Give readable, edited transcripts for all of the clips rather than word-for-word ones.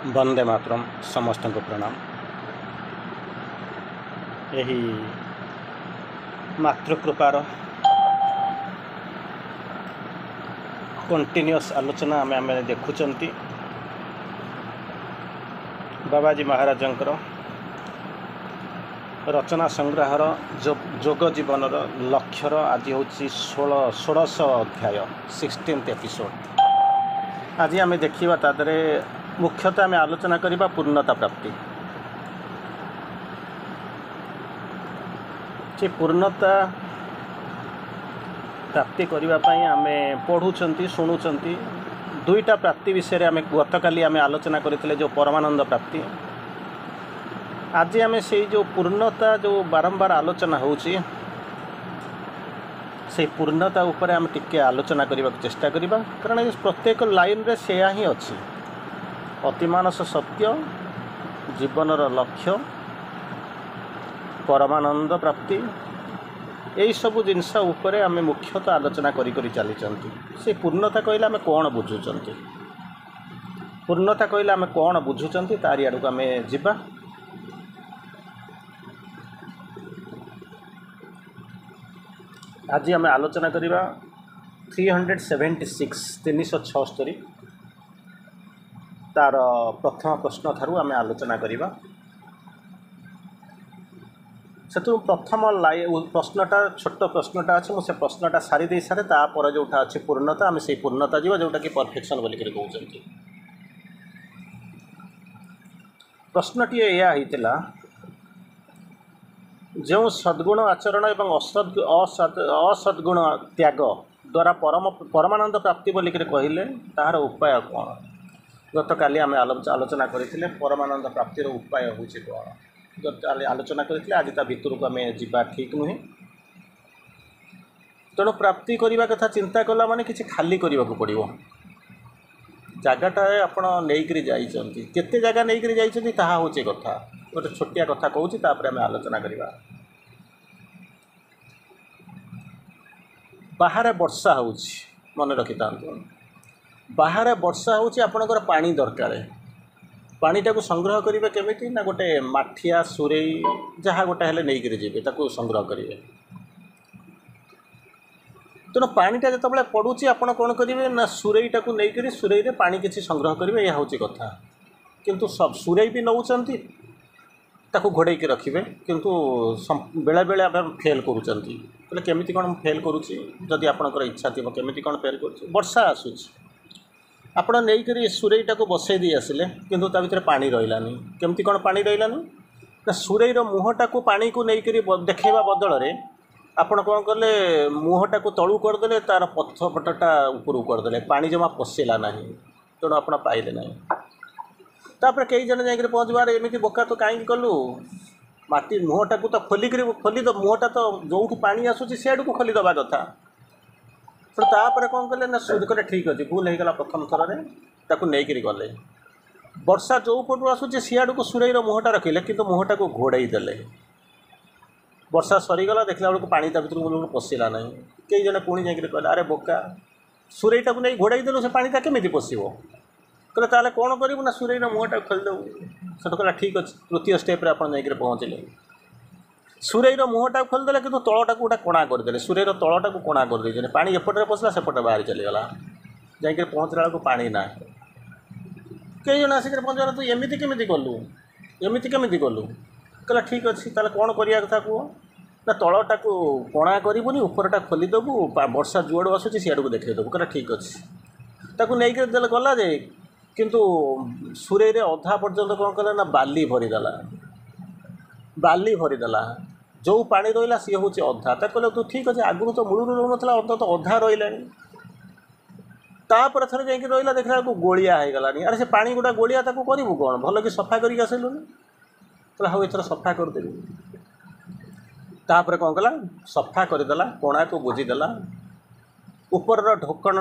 वंदे मातरम समस्त को प्रणाम। यही मातृकृपार कंटिन्यूअस आलोचना आम देखुंट बाबाजी महाराजंकर रचना संग्रहर जोग जीवन लक्ष्यर आज हूँ 16 अध्याय 16th एपिसोड। आज आम देखा तादरे मुख्यतः आम आलोचना करवा पूर्णता प्राप्ति। से पूर्णता प्राप्ति करने आम पढ़ुंट शुणुंट दुईटा प्राप्ति विषय आम गतकाली आम आलोचना करते जो परमानंद प्राप्ति। आज आम से जो पूर्णता जो बारंबार आलोचना होची से पूर्णता उपर आम टिके आलोचना करने को चेष्टा करवा, कारण प्रत्येक लाइन रे सेया ही अच्छी। अतिमानस सत्य, जीवनर लक्ष्य, परमानंद प्राप्ति, यही सब जिनस उपरे आम मुख्यतः आलोचना करी चली। से पूर्णता कहले आम कौन बुझुंट, पूर्णता कहले आम कौन बुझुंट तारि आड़ को आम जीवा। आज आम आलोचना करवा 376 तार प्रथम प्रश्न थारू आम आलोचना करवा। से प्रथम प्रश्नटा छोट प्रश्नटा अच्छे मुझे प्रश्नटा सारी दे सारे तापर जोटा अच्छे पूर्णता आम से पूर्णता जीवा जोटा कि परफेक्शन बोलिक कहते। प्रश्नटी या होता जो सद्गुण आचरण एवं असद्गुण त्याग द्वारा परमानंद प्राप्ति बोलिक कहले तार उपाय कौन। गत काली आम आलोचना करते परमानंद प्राप्तिर उपाय हूँ कौन। गत आलोचना करते आज ता भितर को आम जा ठीक नुहे। तेणु प्राप्ति करने कथा चिंता कला माने किसी खाली करने को पड़ो। जगटा आपण नहीं जाइछंती केते जगह नहीं जाइछंती ताहा होचे कथा। गोटे छोटिया कथा कहूँ तापर आम आलोचना करवा। बाहर वर्षा होउछि, मन रखी था बाहर वर्षा होउछि आपणकर पानी दरकार। पानीटा को संग्रह करेंगे केमिति ना गोटे माठिया सुरई जहाँ गोटे हेले नहीं जी संग्रह करेंगे। तेणु पानीटा जो पड़ुची आप कौन करेंगे ना सुरईटा को लेकर सुरई रे पानी किसी संग्रह करेंगे। यह हूँ कथा। किंतु सब सुरई भी नौचंती ताको घोड़े के रखिए, किंतु बेले बेले आप फेल करुँच। केमिति कौन फेल करुँची जदि आपणकर इच्छा थी केमिति कौन फेल कर। वर्षा आसूची आपण नहीं सुरईटा को बसई दी आसिले किंतु ता भीतर पानी रहिलानी। केमिति कौन पानी रहिलानी ना सुरईर मुहटा को पानी को लेकर देखा बदल में आपण कौन कले मुहटा को तलू करदे तार पथपटटा ऊपर करदे पानी जमा पशिला ना। तेणु आप पाइले ना। तापर कई जन जाकर पहुँचबार एमती बोका तो कहीं कलु माटी मुहटा को तो खोलिक खोलीद मुहटा तो जो पानी आसूसी सियाड़ को खोलीदबा कथा। तो तापर कौन कले ना सूद कले ठीक अच्छे भूल होगा प्रथम थर नहीं गले। वर्षा जो पटू आसूसी सियाड़ को सुरईर मुहटा रखिले किंतु मुहटा को घोड़ई देले। वर्षा सरीगला देखला बेलू पानी ता भर पशिला ना। कई जन पुणी जाकर कहले अरे बोका सुरईटा को नहीं घोड़ई देलु से पानीटा केमिति पशिबो। कहले ताले कौन करू ना सुरईर मुहटा खोलीदेव। से कहला ठीक अच्छे। तृतीय स्टेप आप पहुँचले सुरईर मुहटा खोलीदे कि तलटा को गोटे कणा करदे। सुरईर तलटा को कणा करदे पानी एपटे पशिला सेपटे बाहर चलीगला। जाकर पहुँचला बेलू पानी ना। कई जन आसिक पहुँचा तू एमती केमी कलु एमती केमी कलु। कहला ठीक अच्छे ताले कौन करिया कथा कह ना तलटा को कणा करूनी उपरटा खोलीदेबू वर्षा जुआड़ आसूसी सियाड़ को देखदेबू। कहला ठीक अच्छे। ताकू नहीं देले गला जे किंतु सुरई रे अधा पर्यंत कौन कला ना बाली भरीदेला। बाली भरीदेला जो पानी रहा सी हूँ अधा। तो कहले तू ठीक अच्छे आगुरी तो मूलू रोना अंत तो अधा रहा। तापर थे जाकि रहा देखला को गोलिया हो गलानी। अरे से पानी गुड़ा गोलिया ताको करू कौन भल कि सफा करके आसिलुनि। कहला हाँ एथर सफा करदेवी। तापर कौन कला सफा करदेला कणा को बुझीदेला ऊपर ढोकण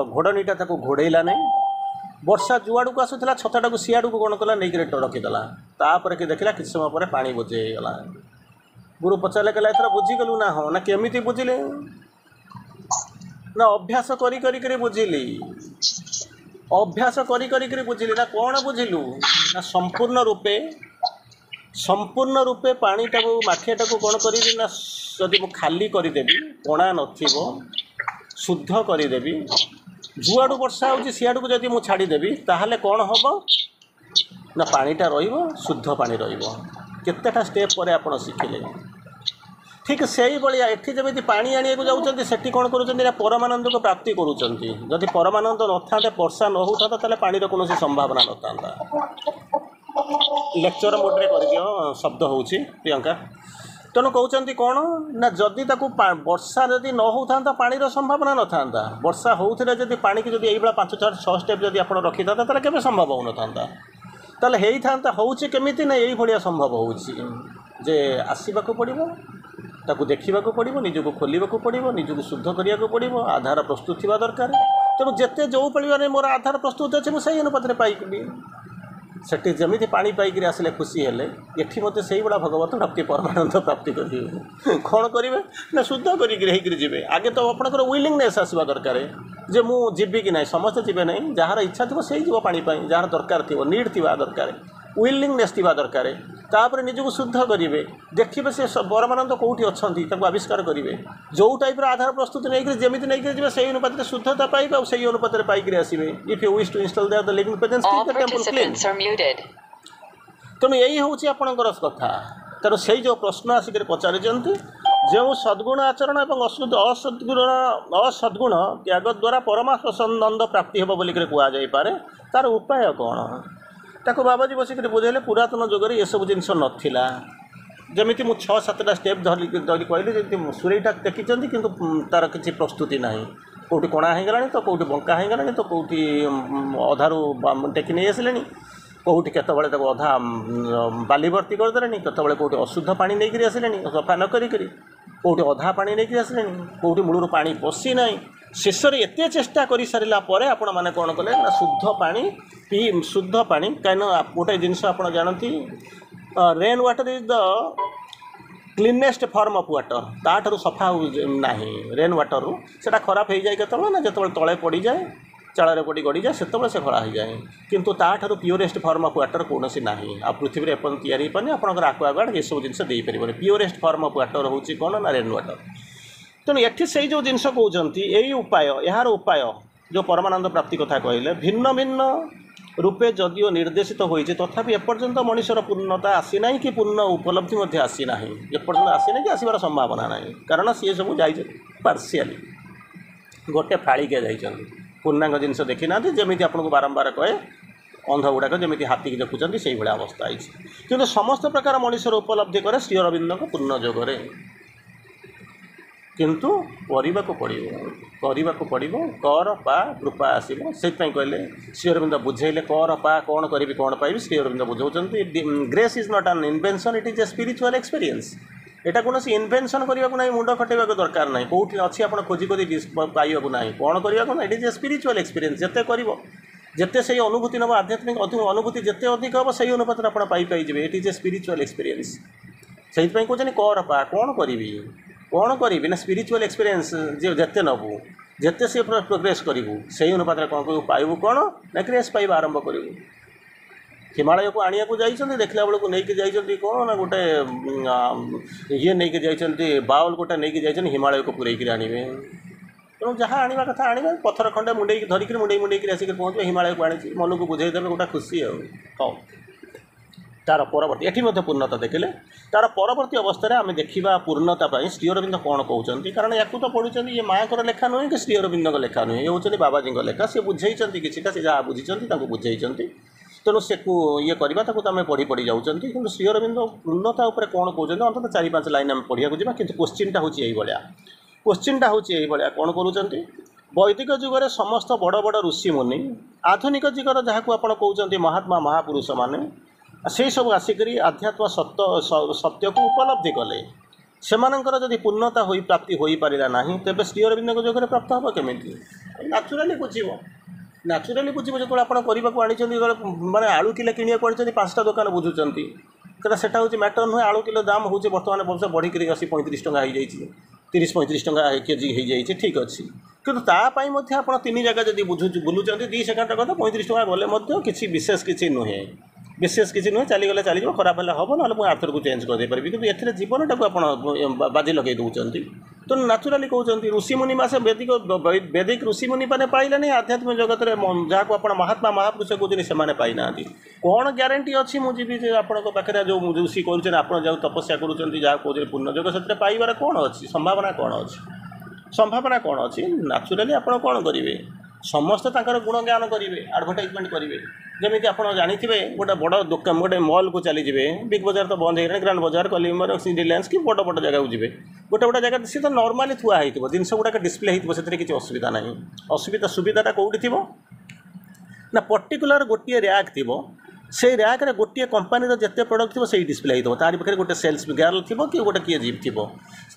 घोड़नीटा ताको घोड़ेला नहीं। वर्षा जुआड़ को आसूला छताटा को सियाड़ को कौन कला नहीं रखीदेला। तापर कि देखला किसी समय पर पानी बुझेगला। गुरु पचारे कहला एथर बुझीगलु ना हाँ ना केमिति बुझिले ना अभ्यास करी करी बुझिली। अभ्यास करी करी बुझिली ना कौन बुझिलु ना संपूर्ण रूपे पानीटा को माठियाटा को कौन करी ना जदि मु खाली करदेवी कणा नथिबो शुद्ध करदेवी जुआड़ू वर्षा होउची सियाड़ू को जदि मु छाड़ीदेवी ताहले कौन हम ना पानीटा रहिबो शुद्ध पानी रहिबो केतेटा स्टेप पर आपण शिखिले ठीक से भाया एठी जमी पानी आने को जाऊँच से कौन कर परमानंद को प्राप्ति करुँच जदि परमानंद न था वर्षा न होता ताले पानी कौन संभावना न था लेक्चर मोड्रे कर दियो शब्द हूँ प्रियंका तेणु कहते कौन ना जदि वर्षा जदि न होता पानी संभावना न था वर्षा होते जदि पानी की जब यही 5-6 स्टेप जब आप रखी था ताले केबे संभव हो न ताले होता होची केमिति ना यही भाया संभव होची जे आसवाक पड़ो ताकू देखा पड़ो निजक खोलवाक पड़ो निजक शुद्ध करने पड़ो आधार प्रस्तुत थी दरकार तेणु जिते जो परिवार मोर आधार प्रस्तुत अच्छे मुझे अनुपात पाइबी सेठी जमी पानी पाइक आसिले खुशी हेले एठी मते से बड़ा भगवत प्राप्ति परमानंद प्राप्ति करेंगे कौन करेंगे ना शुद्ध करेंगे आगे तो आपंकर विलिंगनेस आसवा दरकार जे मु जीवी कि ना समस्ते जीवे ना जार इच्छा थी से जी पानी जार दरकार थी नीड थी दरकार विलिंगनेस थी दरकार तापर निजक शुद्ध करेंगे देखिए से परमानंद कौटी अच्छा आविष्कार करेंगे जो टाइप आधार प्रस्तुत नहीं जमी नहीं जी से अनुपात शुद्धता पाइबे और से अनुपात पाइक आसवे if you wish to install there the living presence keep the temple clean तेणु यही हूँ आपणकर कथा तेणु से जो प्रश्न आसिक पचार जो सद्गुण आचरण और असद्गुण त्याग द्वारा परमानंद प्राप्ति हे बोलिक कहुपे तार उपाय कौन ताको बाबाजी बसिक बुझेले पुरातन जुगर ये सब जिनस नाला जमी मुझे 6-7टा स्टेप धरी कहली जमी सुरईटा देखी कि तार किसी प्रस्तुति ना कौटी कणा हो गला तो कौटी बंका हो गला तो कौटी अधारू टेकी नहीं आसिले कौटी केतबले अधा बाली भर्ती करदे केतबले कौटी अशुद्ध पानी नहीं आसिले सफा न करी कौटी अधा पानी नहीं आसिले कौटी मूलर पानी पशि ना शेष में एत चेष्टा कर सारा पर आपण मैंने कौन कले ना शुद्ध पानी कहीं गोटे जिनस आप जानती rain water is the cleanest form of water ताठू सफा ना रेन वाटर से खराब हो जाए केत ना जो तले पड़ जाए चाल पड़ी गड़ी जाए से खड़ा हो जाए किंतु ताठू प्योरेस्ट फॉर्म ऑफ वाटर कौन ना आ पृथ्वी में एपन तैयारी पानी आपंकर आक्वागार्ड ये सब जिन देपर प्योरेस्ट फॉर्म ऑफ वाटर हूँ कौन ना रेन वाटर तेणु एठी से जो जिनस कहते यही उपाय यार उपाय जो परमानंद प्राप्ति कथा कहले भिन्न भिन्न रूपे जदिओ निर्देशित होती तथापि एपर्यंत मनुष्यर पूर्णता आसीना कि पूर्ण उपलब्धि आसीना एपर्यंत आसीना कि आसबार संभावना ना कारण सी सब जाइए पार्शियाली गोटे फाड़िके जाइए पूर्णांग जिनस देखी ना जमी आपको बारंबार कहे अंध गुड़ाक जमी हाथी की देखुं से भाया अवस्था है कि समस्त प्रकार मनुष्यर उपलब्धि करे श्री अरविंद पूर्ण जोगरे किंतु करने पड़ो कर पा कृपा आसो से कहले श्री अरविंद बुझेले कर पा कौन करी कौन पाइबी श्री अरविंद बुझाऊँ grace is not an invention it is a spiritual experience यहाँ कौन इन्वेंशन करने को ना मुंड खटेवा दरकार ना कौटी अच्छी आप खोजी खोजी पाइबा ना कौन करने ना it is a spiritual experience जिते कर जिते से अनुभूति नब आध्यात्मिक अनुभूति जिते अधिक हम से अनुपात आप पाइबे it is a spiritual experience से कहते कर पा कौन करी ना स्पिरिचुअल एक्सपीरियंस जिते नबू जिते से प्रोग्रेस करूँ से अनुपात कौन करूँ पाइबू कौन ना ग्रेस पाइबा आरंभ करूँ हिमालय को आनिया को जाइए देखला बेलू नहीं जाइए कौन ना गोटे ये नहीं जाइए बाउल गोटे नहीं जाइए हिमालय को पूरे आणवे तेणु जहाँ आने कथा आने पथर खंडे मुंडे धरिक मुंडे आसिक पहुँच हिमालय को आनी मन को बुझेदेवे गोटा खुशी हाँ तार परवर्ती एटी पूर्णता देखिले तार परवर्ती अवस्था आम देखा पूर्णता श्री अरविंद कौन कहते कारण या तो पढ़ुं ये माँ को लेखा नुहे कि श्री अरविंद लेखा नुहे ये हूँ बाबाजी लेखा सी बुझे किसी से जहाँ बुझी बुझे तेणु से ये करवा आम पढ़ी पढ़ी जाऊँ कि श्री अरविंद पूर्णता उपर कौन कहते अंत 4-5 लाइन आम पढ़ा जा कि क्वेश्चनटा हूँ यही क्वेश्चनटा हूँ यही कौन करुँच वैदिक जुगर समस्त बड़ बड़ ऋषि मुनि आधुनिक जुगर जहाँ को आप कहते महात्मा महापुरुष मैंने से सब आसिक आध्यात्म सत्य को उपलब्धि कले सेमानंकर जदि पूर्णता हो प्राप्ति हो पारा ना तेज श्री अरविंद जोगरे प्राप्त हम केमी नाचुराली बुझे जो आप माने आलू किलो किनिया आनी 5टा दुकान बुझुंट कहीं से मैटर नुहे आलू किलो दाम हूँ बर्तमान वर्ष बढ़िक 35 टंका हो जाए 30-35 टंका केजी हो जाए ठीक अच्छे किंतु तापाई आप 3 जगह जब बुलूँ 2 सेकेंड कथा 35 टंका गले किसी विशेष किसी नुहे विशेष किसी नुहे चलीगले चलो खराब है हम ना मुझे आर्थर को चेंज करदे पारि कि ए जीवन टाक बाजी लगे दूसरी तो नाचुराली कहते ऋषिमुनि मासे वैदिक ऋषिमुनि मैंने पाइले नहीं आध्यात्मिक जगत में जहाँ को आप महात्मा महापुरुष कहते से पाई ना कौन ग्यारंटी अच्छी मुझे आपखे जो ऋषि कर तपस्या कर पूर्ण जग से पाइबार कौन अच्छी संभावना कौन अच्छी संभावना कौन अच्छी नाचुराली आप कौन करेंगे समस्ते गुण ज्ञान करेंगे आडभटाइजमेंट करेंगे जमी आप जानते गोटे बड़ दुकान गोटे मॉल को चलीजे बिग बजार तो बंद हो ग्रांड बजार कलिमर रिलायंस कि बड़ बड़ जगह को गोटे गोटे जगह सी तो नॉर्मली थुआ हो जिनस गुड़ाक डिस्प्ले हो किसी असुविधा ना असुविधा सुविधाटा कौटी थी ना पर्टिकुलर गोटे रैक थी से रैक रे गोटे कंपानी जिते प्रोडक्ट थी से डिस्प्ले हो तारी पाखे गोटे सेल्स गर्ल थी कि गोटे किए जीप थी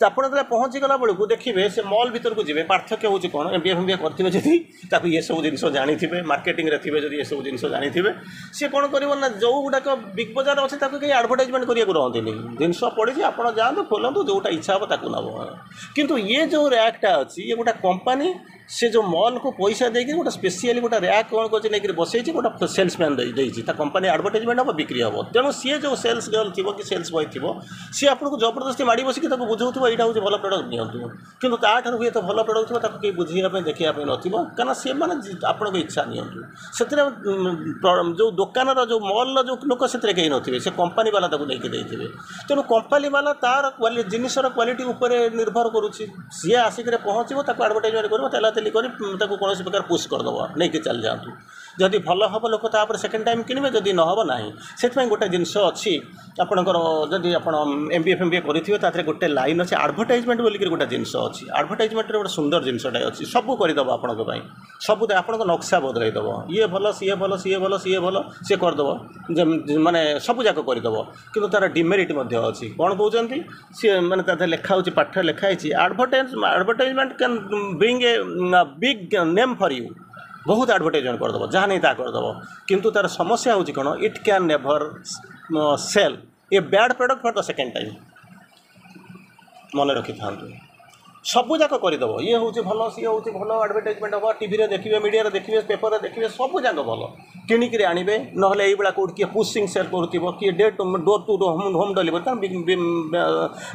आप पहुँची गला बेलू देखिए से मॉल भीतर को जी पार्थक्य हूँ कौन MBA करेंगे जब ये सब जिन जानी मार्केटिंग रे थे ये सब जिन जानी सी कौन कर जो गुड़ाक बिग बजार अच्छे कहीं आडभटाइजमेंट करने रहते जिनस पड़ी आप जातु खोलतु जोटा इच्छा हे ताकू नब किंतु ये जो रैकटा अच्छी ये गोटे कंपानी से जो मॉल को पैसा देकर गोटे स्पेशली गोटे रैक कौन कर बसई गोटे सेल्समैन कंपानी आडभटाइजमेंट हम बिक्री हम तेणु सी जो सेल्स गर्ल थी कि सेल्स बॉय थी सी आपको जबरदस्ती माड़ी बसिक बुझाऊ यहाँ हूँ भल प्रडक्ट नियंतु किंतु ताठू हुए तो भल प्रडक्ट थोड़ा कहीं बुझाई देखा नथिबो कना से माने आपन इच्छा नियंतु से जो दुकान जो मॉल जो लोक से कहीं नथिबे से कंपानी वाला ताको लेके देथिबे तेणु कंपानी वाला तार जिनसर क्वालिटी उपर निर्भर करुच्ची सी आसिक पहुँचो ताको आडभटाइजमेंट कर तेलातेली कर कौन प्रकार पुश करदेव नहीं चल जातु जदि भल हम लोक तापर सेकेंड टाइम किनबे जदि नहब ना से गोटे जिनस अच्छी आपणकर जदि आप MBA करेंगे गोटे लाइन अच्छे आडभटाइजमेंट बोलिक गोटे जिनस अच्छी आडभटाइजमेंट गोटे सुंदर जिनसटा अच्छी सबू करदेव आपण सब आप नक्शा बदलईदेव ये भल सी भल सी भल सी भल सी करदेव माने सब जाक करदेव कि तार डिमेरिट अच्छी कौन कहते सी मैंने लिखा पाठ लिखाई advertisement can bring a big name for you बहुत आडभटाइजमेंट करदेव जहाँ नहीं ता करदेव किंतु तार समस्या होची कौन it can never sell a bad product for the second time मन रखी था सबू जाक करदेव ये हूँ भल सी हूँ भल आडभटाइजमेंट हम टीवी देखिए मीडिया देखिए पेपर देखिए सब जाक भल किणिक आने ना ये कौट किए पुशिंग सेल कर किए door to home delivery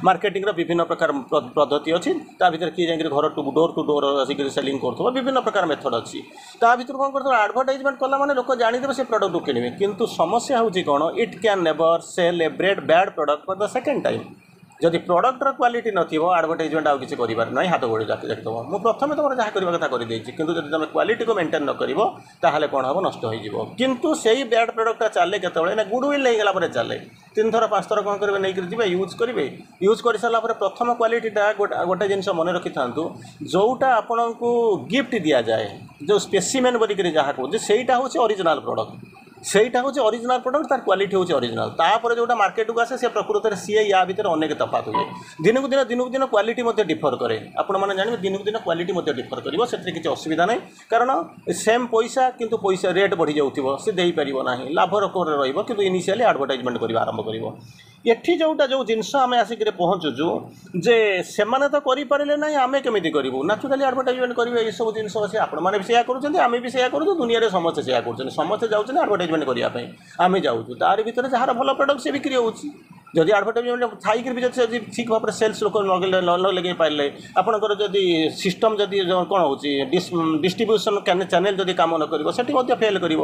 marketing विभिन्न प्रकार पद्धति अच्छी भर किए जाकर घर टू डोर आसिक सेलिंग कर विभिन्न प्रकार मेथड अच्छी ता भर कौन कर आडभटाइजमेंट कला माने लोक जानीदेवे से प्रोडक्ट किणवे किंतु समस्या होची कौन it can never cell a bad product for the second time जदि प्रडक्टर क्वालिटी नथिबो आडभटाइजमेंट आउ किसी करिबार नहीं हाथ गोड़ी देखिदेव मु प्रथम तुम जहाँ करवा कथा कर देछि किंतु जदि तुम क्वालिटी को मेंटेन न करिवो ताहाले कोन हबो नष्ट होई जिवो किंतु सेही बैड प्रोडक्ट चले केतबेले ना गुडविल नहीं गला परे चले 3 थर 5 थर कोन करबे नहीं कर जिबे यूज कर सारा पर प्रथम क्वालिटीटा गोटे जिनस मन रखि थांतु जोटा आपनकु गिफ्ट दिया जाए जो स्पेसिमेन बोलिक जहाँ कहूँ सेटा होछि ओरिजिनल प्रोडक्ट सेटा हूँ ओरिजिनल प्रोडक्ट तार क्वालिटी हूँ ओरिजिनल तापर जो मार्केट को आसे से प्रकृत में सी या भितर अनेक तफात हुए दिन को दिन क्वालिटी डिफर करे आपण मैंने जानवे दिन को दिन क्वालिटी डिफर कर से किसी असुविधा नहीं कारण सेम पैसा किंतु पैसा रेट बढ़ी जाऊँ सी दे पार ना लाभ रही कि इनिशियली आडभटाइजमेंट करवा आरंभ कर एठी जोटा जो जिनस आम आसिक पहुँचुचु जे सेमाने तो करें ना आम केमी करूँ नाचुराली आडभटाइजमेंट करेंगे ये सब जिनस अच्छे आपण मैंने भी करें आम भी करूँ दुनिया में समस्ते से कर समस्ते जाऊँ आडभटाइजमेंट करने आम जाऊँ तार भर जहाँ भल प्रडक्ट से बिक्री हो जदि आडभटाइजमेंट थी भी जब ठीक भाव में सेल्स लोक न लगे पारे आपंकर जदि सिस्टम जदि कौन हो डिस्ट्रीब्यूशन चैनल जदि कम न कर फेल कर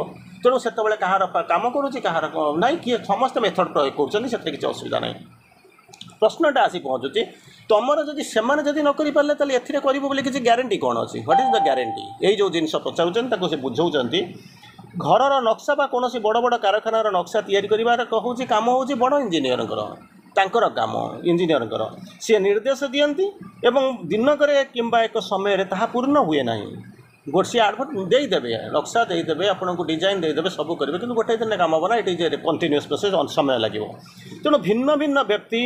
तेणु से कहार कम करुच्ची कहार ना किए समस्त मेथड प्रयोग कर किसी असुविधा ना प्रश्नटा आसी पहुँचुची तुमर जदि सेमाने जदि न करि पारले ताले एथिरे करिवो बोली किसी ग्यारंटी कौन अच्छी व्हाट इज द ग्यारंटी यही जो जिनस पचारुचन से बुझाऊँच घरर नक्शा बा कौन बड़ बड़ कारखानार नक्शा तैयारी करिवार कहूँ काम हूँ बड़ इंजीनियर तांकर काम इंजीनियर सी निर्देश दियंती एवं दिनक किंबा एक समय ताहा पूर्ण हुए ना गोटे आडभट देदेवे नक्शा देदेवे आपको डिजाइन देदेवे सब करेंगे कि गोटे दिन काम हम ना इट इज कंटिन्यूअस प्रोसेस समय लगे तेणु भिन्न भिन्न व्यक्ति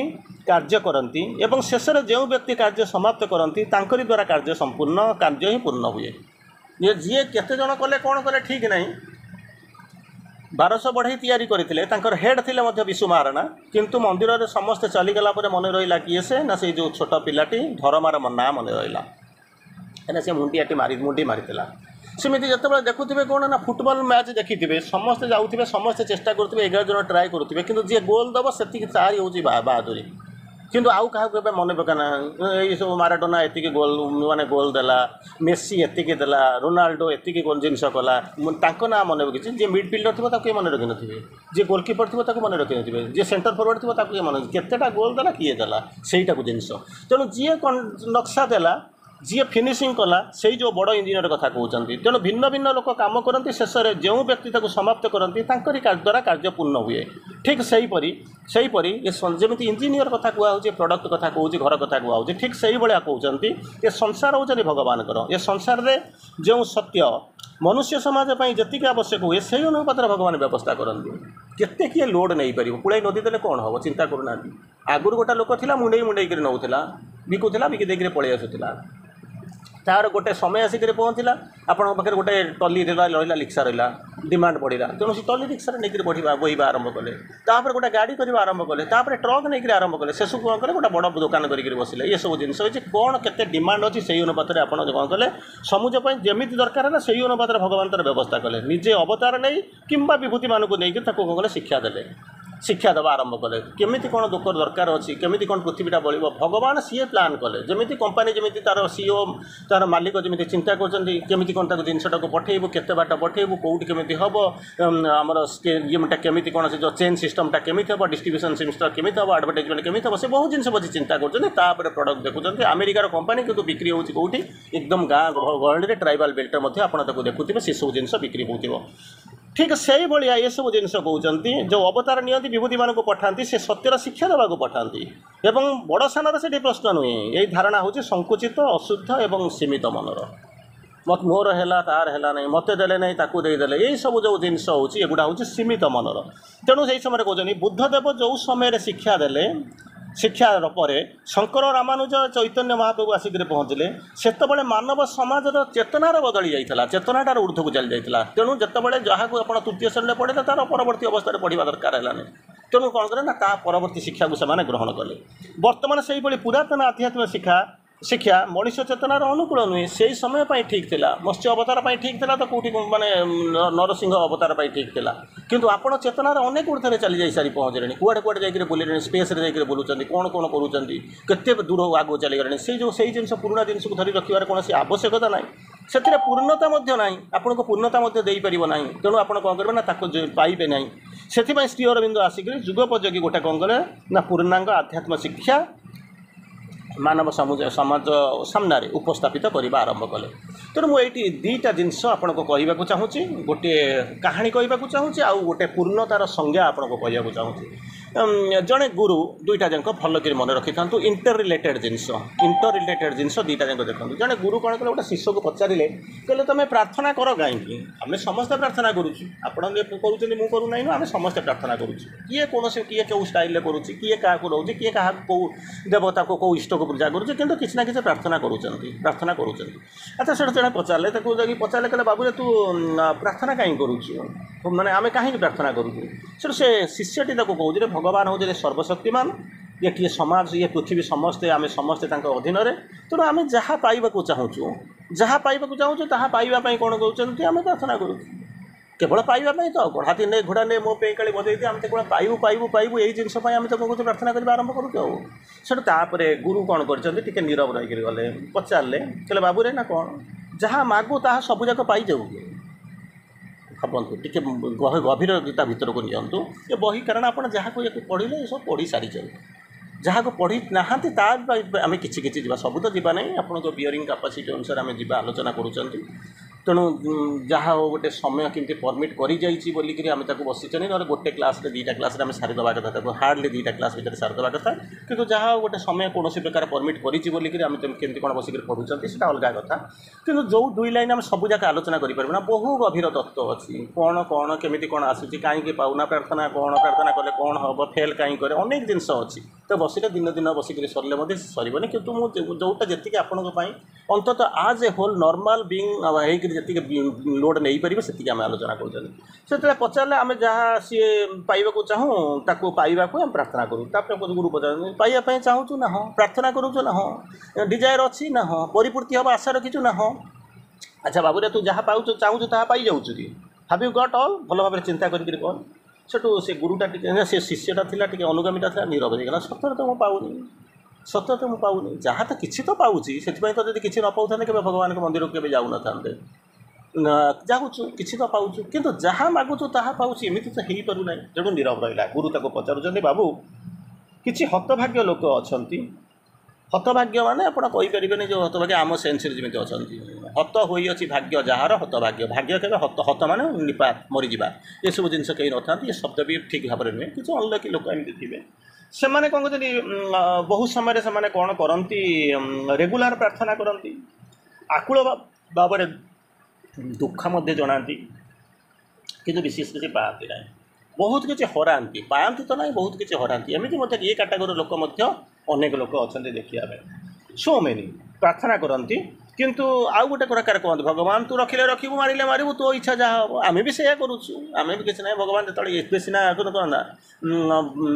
कार्य करती एवं शेष में जो व्यक्ति कार्य समाप्त करती द्वारा कार्य संपूर्ण कार्य ही पूर्ण हुए ये जी केते जन कले कौन कले ठीक नहीं 1200 बढ़ई तैयारी करते हेड थिले मध्य विशु महाराणा किंतु मंदिर में समस्ते चलीगला मन रहा किए से ना से जो छोट पिलाटी धर्मार ना मन रहा है से मुंडी मारी सेमती जो देखुए कौन ना फुटबॉल मैच देखी समस्ते जाऊे समस्ते चेष्टा करुवे 11 जन ट्राए करुवे कि जी गोल दब से तारी हूँ बहादुरी किंतु आउ क्या मन पकाना ये सब माराडोना एति गोल माने गोल देला मेसी एति देला रोनाल्डो एति गोल जिनस कला ना मन रखी जी मिडफिल्डर थी किए मन रखी थे जी गोलकीपर थी मन रखी थे जी सेंटर फॉरवर्ड थी किए मन केतेटा गोल देला किए देला सेटा जिनस तेणु जी नक्शा देला जी फिनिशिंग कला से जो बड़ इंजीनियर कथा कहते तेणु भिन्न भिन्न लोक काम करती शेष में जो व्यक्ति समाप्त करती द्वारा कार्य पूर्ण हुए ठीक से ये जमी इंजीनियर कथा कहूँ प्रडक्ट कथा कहूँ घर कथा कहूँ ठीक से भाया कहते ये संसार होती भगवान ये संसार में जो सत्य मनुष्य समाज जी आवश्यक हुए से अनुपात भगवान व्यवस्था करती केते किए लोड नहीं पार पुलाई नदी देले कौन हम चिंता करूना आगुरी गोटा लोक था मुंडे मुंडेक नौला बिकुला बिकी पलि आसूला तार गोटे समय आसिक पहुँचला आपण पाखे गोटे टली रहा रिक्सा रहा डिमांड बढ़ला तेणु से टली रिक्सा नहीं बढ़ा बोहवा आरंभ कले गोटे गाड़ी करवा आरंभ कले ट्रक नहीं आरंभ कले शेष कौन कले गोटे बड़ दुकान करके बसिले ये सब जिन कौन के डिमांड अच्छी से अनुपात में आपड़ कौन कले समुज जमी दरकार है से अनुपात भगवान तार व्यवस्था कले निजे अवतार नहीं कि विभूति मानक नहीं कौन कले शिक्षा देले शिक्षा देवा आरंभ कले केमी कौन दुख दरकार अच्छी केमी कौन पृथ्वीटा बढ़ भगवान सीए प्लां कले जमी कंपानी जमी तार सीओ तार मालिक जमी चिंता करमी कौन जिनटा पठेबू केते बाट पठेबू कौटी केमी हम आमर येटा केमी कौन से जो चेन सिस्टमटा केमी हम डिस्ट्रीब्यूशन सिस्टम केमी हम आडभर्टाइजमेंट केमी हम से बहुत जिन बच्चे चिंता कर प्रडक्ट देखुं अमेरिकार कंपानी कितु बिक्री होती कौटी एकदम गाँ गहली ट्राइबाल बेल्ट आप देखुए से सब जिन बिक्री हो ठीक से भाया ये सब जिन कहते जो अवतार नियंती विभूति मान पठाती से सत्यर शिक्षा देवाक पठाती एवं बड़ सान से प्रश्न नुहे यही धारणा हूँ संकुचित अशुद्ध एवं सीमित मनर मत मोर है तार है ना मत देले नहीं ताकू देदेले यही सब जो जिनस होगा हूँ सीमित मनर तेणु से समय कहते बुद्धदेव जो समय शिक्षा देले शिक्षार पर शंकर रामानुज चैतन्य महाप्रभु आसिक पहुँचले से मानव समाज चेतनार बदली जाता चेतनाटार ऊर्ध्व को चली जाता तेणु जितेबाला जहाँ को आप तृतीय श्रेणी पढ़े तार परवर्ती अवस्था पढ़ा दरकार है तेणु कौन करें ना ता परवर्ती शिक्षा को से ग्रहण कले बर्तमान से पुरातन आध्यात्मिक शिक्षा मनीष चेतनार अनुकूल नुहे से समय ठीक था मत्स्य अवतार ठीक था तो कौटी माने नरसिंह अवतार ठीक था किंतु आपण चेतनार अनेक ऊर्धे चली जा सारी पहुँचले कुआड़े कुआड़े जाकर बुले स्पेस जाकर बुलूँ कौन कौन करुँचे दूर आगो चलीगले से जो से जिन पुराना जिन को धरी रखार कौन आवश्यकता ना से पूर्णता आपन को पूर्णता दे पार ना तेणु आप कौन करेंगे ना पाइबे ना से श्री अरविंद आसिक जुगोपयोगी गोटे कौन कले ना पूर्णांग आध्यात्म शिक्षा मानव समाज सामने उपस्थापित करने आरंभ कले तेणु मुझे दुईटा जिनस आपन को कहवाक चाहूँगी गोटे कहानी कहवाक चाहूँगी आउ गोटे पूर्णतार संज्ञा आपन को कहवाक चाहूँगी जड़े गुरु दुईटा जाक भलक मन रखी था इंटर रिलेटेड जिनस दुईटा जाक देखो जड़े गुरु कौन कले गोटे शिष्य को पचारे कहले तुम प्रार्थना कर कहीं आम समस्ते प्रार्थना करुँ करूँ आम समस्ते प्रार्थना करुँ किए कौन से किए क्यों स्टाइल करुँ किए क्या रोचे किए क्या कौ देवता को कौ इष्ट को पूजा करुचे कि किसी ना किसी प्रार्थना करुँच अच्छा से जड़े पचारे पचारे कहले बाबू तू प्रार्थना कहीं करुँ माने आम कहीं प्रार्थना करुँ से शिष्यटी कहूँ भगवान हूँ सर्वशक्तिमान ये समाज ये पृथ्वी समस्ते आम समस्ते अधीन तेणु आम जहाँ पाइबा चाहूँ जहाँ पाइबा चाहूँ ता पाइबापी कौन कहते आम प्रार्थना करूँ केवल पाइबापी तो हाथी ने घोड़ा ने मो पे काली बजे आम केवल पाइबू पाइबू पाइबू यही जिन आम तो कौन प्रार्थना करने आरंभ करूँ गुरु कौन कर नीरव रही गले पचारे कहले बाबू रे ना कौन जहाँ मागू ता सबूक पाई जाऊ भावतु टी गभीरता भितर को नियंतु ये बही कारण आप जहाँ को पढ़ले ये सब पढ़ी सारी जहाँ को पढ़ी ना आम कि सब तो जाना नहीं आप बियरिंग कैपेसिटी अनुसार आम जा आलोचना करुँच तेणु जहाँ गोटे समय केमती परमिट कर बोलिकी आम बसीचे ना गोटे क्लास दुईटा क्लास आम सारीदवा कथा हार्डली दुईटा क्लास भितर सारीदवा कथा कि जहाँ गोटे समय कौन प्रकार परमिट कर आम केमती कौन बसिक पढ़ुं से अलग कथा कि जो दुई लाइन आम सब जाक आलोचना करें ना बहु गभीर तत्व अच्छी कौन कौन केमी कौन आसूँ कहीं पाऊना प्रार्थना कौन प्रार्थना कले कौन हम फेल कहीं करे अनेक जिनस अच्छी तो बसिले दिन दिन बसिक सरले सरबनी कि जोटा जी आपण अंततः आज ए होल नॉर्मल बीइंग जी लोड नहीं पारे से आम आलोचना कर पचारे आम जहाँ सी पाइबा चाहूँ ताको पाइबा आम प्रार्थना करूँ गुरु पचार पाइबा चाहूँ ना हाँ प्रार्थना करूँ ना हाँ डिजायर अच्छी ना हाँ परिपूर्ति हम आशा रखीचु ना हाँ अच्छा बाबू तू जहाँ पाऊ चाहूँ ता पाई जाऊँ कि हाव यू गट ऑल भल भाव चिंता करके कौन सेठू से गुरुटा से शिष्यटा टे अनुगामीटा था नीरव होगा सतरे तो मुझे पाऊनी सतरे तो मुझे पाऊनी जहाँ तो किसी तो पाऊँगी से तो जब किसी न पाऊँ के भगवान के मंदिर के जाऊँ जाऊँ किसी तो पाऊँ किंतु जहाँ मागुचु ताहा पाऊँ एमती तो हो पारूना तेणु नीरव रहा गुरु ताको पचारुचंदी बाबू किसी हतभाग्य लोक अच्छा हतभाग्य माने आप कहींपारे जो हतभाग्य आम सेन्स जमी अच्छा हत होई अच्छी भाग्य जार हतभाग्य भाग्य के हत हत मान निपा मरीजा ये सब जिन कहीं न था ये शब्द भी ठीक भाव में नुहे किसी अनलकी लोक एमती थे से कौन कहते बहुत समय से कौन करती रेगुलार प्रार्थना करती आकुल भाव दुख जनाती कि विशेष किसी पाती ना बहुत किसी हराती पाती तो ना बहुत किसी हराती एमती मतलब ये कैटेगोरी लोक अनेक लोक अच्छा देखा सो मेनी प्रार्थना करती किंतु आउ गोटे प्रकार कहते भगवान तू रखिले रखू मारे मारू तो इच्छा जहाँ हम आम भी से करुचु आम भी किसी ना भगवान जो एस सीना कहना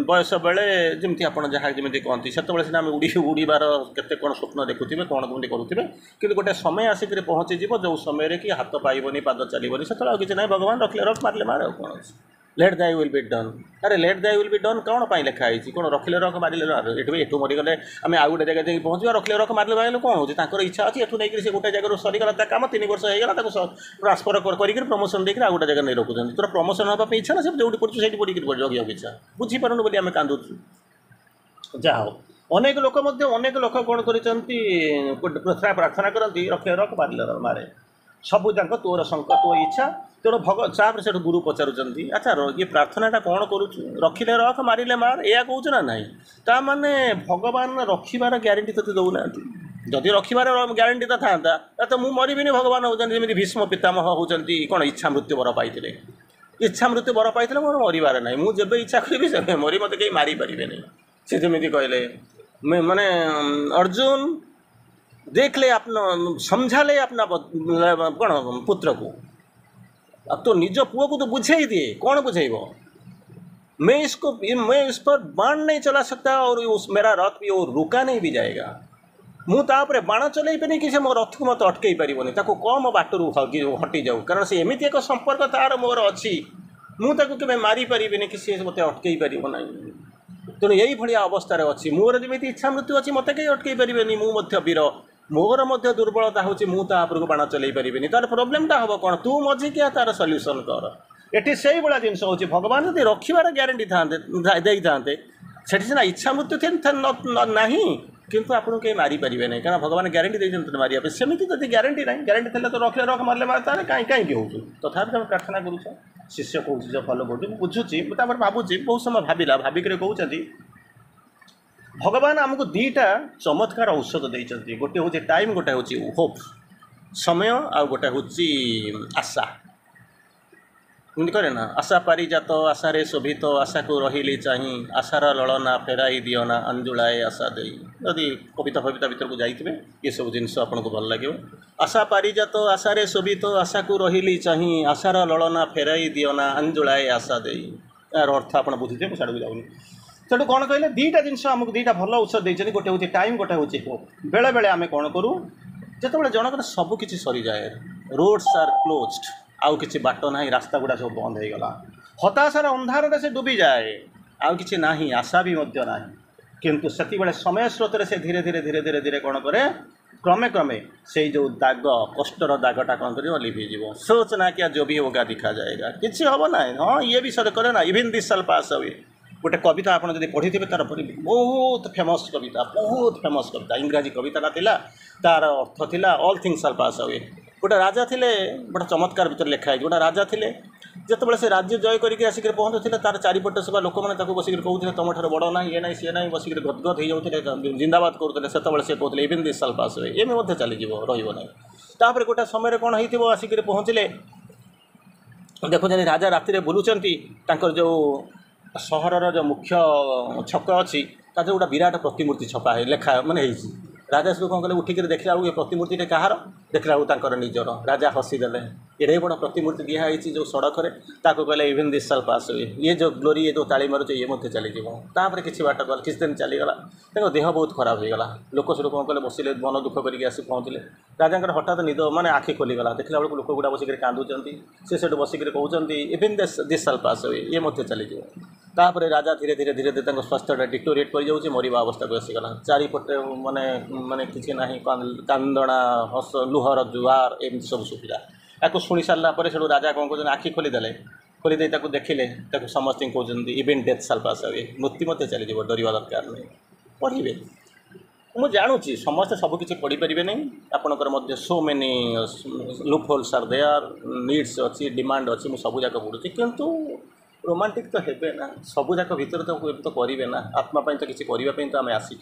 बयस बेले जमी आप जहाँ जमी कहती से सीना आम उड़ीबार केते कौन स्वप्न देखुवे कौन कमी करुवे कि गोटे समय आसिक पहुँचीज जो समय कि हाथ पाइबनी पाद चलनी से किसी ना भगवान रखिले रख मारे मारे कौन अच्छे let thy will be done अरे let thy will be done कौन पाई लिखाई कौन रखिले रख मारे एठू मरीगले आम आउ गोटे जगह जाए पहुँचा रखिले रख मारे मारे कौन हो इच्छा अच्छी एठू नहीं से गोटे जगह सरीगला कम 3 वर्ष होगा ट्रांसफर कर प्रमोशन देकर आउ गोटे जगह नहीं रखुच्च तोर प्रमोशन हाँपी इच्छा ना से जो पड़ू से पड़ी रखा इच्छा बुझीपारूँ बोली आम कांदुचु जहा हो अनेक लोक अनेक लोक कौन कर प्रार्थना करती रखिले रख मारे मारे सबू जाक तोर संकट तो इच्छा तेणु तापर से गुरु पचारुंट अच्छा ये प्रार्थनाटा कौन करुचु रखिले रख मारे मार या कहूँ ना ना ताने भगवान रखार ग्यारंटी तो दौना जदि रखार ग्यारंटी तो था तो मुझे मरबी भगवान होती भीष्म पितामह होती कौन इच्छा मृत्यु बर पाई इच्छा मृत्यु बर पाई मोर मरबार ना मुझे जब इच्छा करी से मरी मत कहीं मारी पारे से जमी कहले माने अर्जुन देख ले अपना समझा ले अपना कौन पुत्र को अब तो निज पुओ को तो बुझे ही दिए कौन बुझेब मैं इस पर बाण नहीं चला सकता और उस मेरा रथ भी वो रुका नहीं भी जाएगा मुझे बाण चल पानी कि मो रथ को मत अटकई पारनी कम बाटरू हटि जाऊ कारण से एमती एक संपर्क तार मोर अच्छी मुझे मारी पारि कि सी मत अटकई पार ना तेणु यही भाया अवस्था अच्छी मोर जमी इच्छा मृत्यु अच्छी मत कहीं अटकई पारे मुझे वीर मोर मध्य दुर्बलता हूँ मुझे बाण चल पारि तार प्रोब्लेमटा हम कौन तू मजिकिया तार सल्यूसन कर ये से भाया जिन हो भगवान जब रखार ग्यारंटी था से सीना इच्छा मृत्यु ना किंतु आपको कहीं मारी पारे नहीं कारण भगवान ग्यारंटी देते मारे सेमती जब ग्यारंटी ना ग्यारंटी थे तो रखिले रख मारे मारे कहीं कहीं हूँ तथापि तुम प्रार्थना करुच शिष्य कौच जो फलो करूँ बुझुची भावुची बहुत समय भाविला भाविक कहते भगवान आमको दीटा चमत्कार औषध देते गोटे हूँ टाइम गोटे हूँ होप समय आ गोटे हूँ आशा एमती करे ना आशा पारिजात आशारे शोभित आशा को रही चाही आशार लड़ना फेराई दियना अंजुलाए आशा दे यदि कविता फविता भर को जाइए ये सब जिनस आपको भल लगे आशा पारिजात आशारे शोभित आशा को रही चाही आशार लड़ना फेराई दियना अंजुलाए आशा दे यार अर्थ आप बुझीजे मुझे को जाऊनी तेणु कौन कहले दीटा जिनस आमको दीटा भल औषध देते गोटे हूँ टाइम गोटे हूँ होप बेले बेले आम कौन करूँ जो जनकर सबकि सरी जाए रोड्स आर क्लोज्ड आउ किसी बाट ना रास्ता गुड़ा सब बंद हो गला हताशार अंधार से डूबी जाए आउ किसी ना आशा भी ना किंतु से समय स्रोत से धीरे धीरे धीरे धीरे धीरे कौन करे क्रमे क्रमे से जो दाग कष्टर दागटा कौन कर लिभिज सोचना क्या जो भी होगा दिखा जाएगा किसी हम ना हाँ ये भी सर करे ना इवन दिस साल पास हुए गोटे कविता आप पढ़ी थे तार बहुत फेमस कविता इंग्राजी कविता तार अर्थ थिला ऑल थिंग्स साल पास हुए गोटे राजा थिले गोटे चमत्कार भर लिखाई गोटे राजा थिले जिते से राज्य जय करके आसिक पहुँचुले तार चारिपटे सब लोक मैंने बसिक कहते तुम ठार बड़ ना ये ना सी ना बसिक गदगद हो जाते जिंदाबाद करुले से कहते इवन दिस साल पास हुए एम चली रही गोटे समय कौन हो आसिक पहुँचले देखुं राजा राति बुलूं जो सहर जो मुख्य छक अच्छी गोटे विराट प्रतिमूर्ति छपा है लेखा मानने राजा सेठू कौन कले उठिक देखला ये प्रतिमूर्ति कहार देखला तांकर निजर राजा हसीदेले एडे बड़ प्रतिमूर्ति दिखाई जो सड़क कहले इवन दिस साल पास हुए ये जो ग्लोरी ये जो ताली मारुचे ये मत चलीजापर किसी बाट गल किसी दिन चलीगला देह बहुत खराब हो गला लोक सेठू कौन कले बसिले मन दुख करके आसी पहुँचले राजा हठात निद माने आखि खोलीगला देखला बेलू लोक गुड़ा बसिक कांदुंट से बसिक कहते इवन दिस साल पास हुए ये मत चलीज तापर राजा धीरे धीरे धीरे धीरे स्वास्थ्य डिटोरिएट कर जाऊँगी मरवा अवस्था को आसीगला चारिपटे माने माने किसी ना कांदणा हस लुहर जुआर एमती सब सुविधा या शुणी सारापर से राजा कौन कहते आखि खोलीदे खोलीदे देखिले समस्त कहते इवेन डेथ साल पास हुए मृत्यु मत चलीज डरवा दरकार नहीं पढ़े मुझे जानुची समस्ते सबकि पढ़ी पारे नहीं आपंकर so many loopholes are there needs अच्छी डिमांड अच्छी मुझे सबूक पढ़ुची किंतु रोमांटिक तो हेबे ना सबूक भितर तो करेंगे ना आत्मापी तो किसी करने तो आम आसी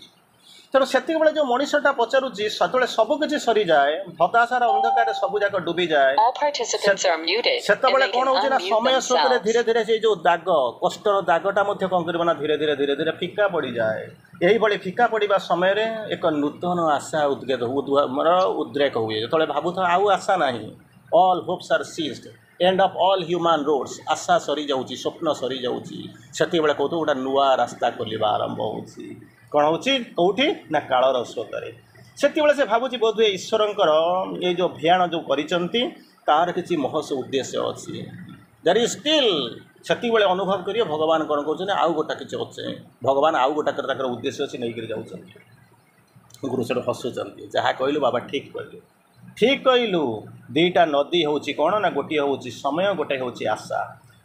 तेणु से जो मनीषटा पचारुची से सबकि सरी जाए हताशार अंधकार सबूक डूबी जाए से कौन हो समय स्रोत धीरे धीरे से जो दाग कष्टर दागटा कौन कर धीरे धीरे धीरे धीरे फिका पड़ जाए यही फिका पड़ा समय एक नूतन आशा उद्रेक हुए जो भावु आउ आशा ना all hopes are ceased and of all human roads आशा सरी जाऊँगी स्वप्न सरी जाऊँगी से कहते गोटे नुआ रास्ता खोलवा आरंभ हो कौन हो कौटी ना कालर स्रोत से भावुँ बोध हुए ईश्वरंकर ये जो भियाण जो तार किसी महस उद्देश्य अच्छी देयर इज स्टिल से अनुभव करिए भगवान कौन कहते आउ गोटा किसी अच्छे भगवान आउ गोटा उद्देश्य अच्छी नहीं जाऊँ गुरु से हसुँच जहाँ कहलु बाबा ठीक कहलु दीटा नदी हूँ कौन ना गोटे हूँ समय गोटे हूँ आशा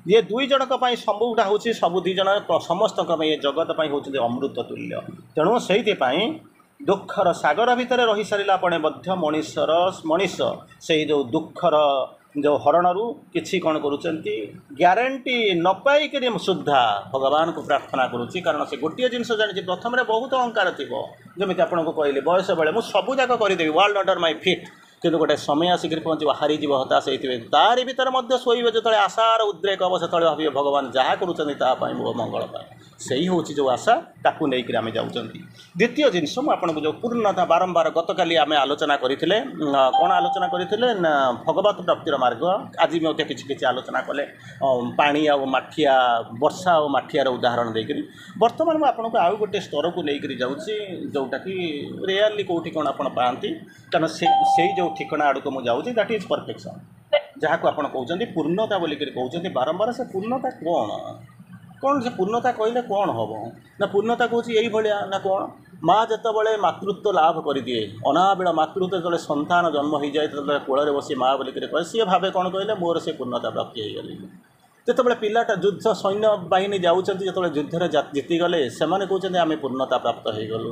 ये दुई जनक सबूटा हूँ सब दुई जन समस्त ये जगत हूँ अमृत तुल्य तेणु से दुखर सागर भितर रही सारा मनीष से जो दुखर जो हरणरू किसी कौन करुँच ग्यारंटी न पाइक सुधा भगवान को प्रार्थना करुँची कारण से गोटे जिनस जानी प्रथम बहुत अहंकार थी जमी आपको कहली बयस बेले मुझे सबूक करदेवी वर्ल्ड अंडर माय फीट किंतु गोटे समय आसिक पहुँच हारीज हताश होते तारि भर शोबे जो आशार उद्रेक हम से भावे भगवान जहाँ करुँचापी मो मंगल से ही हूँ जो आशा ताकू नहीं आम जाऊँ द्वितीय जिनस मुझे जो पूर्णता बारंबार गतकाली आम आलोचना करते कौन आलोचना करते भगवत प्राप्तिर मार्ग आज किसी आलोचना कले पानी आ माठिया वर्षा और माठियार उदाहरण देकर बर्तमान मुझे आउ गोटे स्तर को लेकर जाऊँगी जोटा कि रियली कौटी कौन आप पाती कारण से जो ठिकना आड़ को मुझे दैट इज परफेक्शन जहाँ को आप कहते पूर्णता बोलिक कहते बारंबार से पूर्णता कौन से पूर्णता कहले कौन हम ना पूर्णता कौन यही भाया ना कौन माँ जिते मातृत्व लाभ कर दिए अनाबिल मातृत्व जो संतान जन्म हो जाए तो कोल बसी माँ बोलिक कहे सी भावे कौन कहले मोर से पूर्णता प्राप्ति हो गली जिते पिलाटा युद्ध सैन्य बाहिनी जाऊँच जो युद्ध जीतीगले से कहते आम पूर्णता प्राप्त हो गलु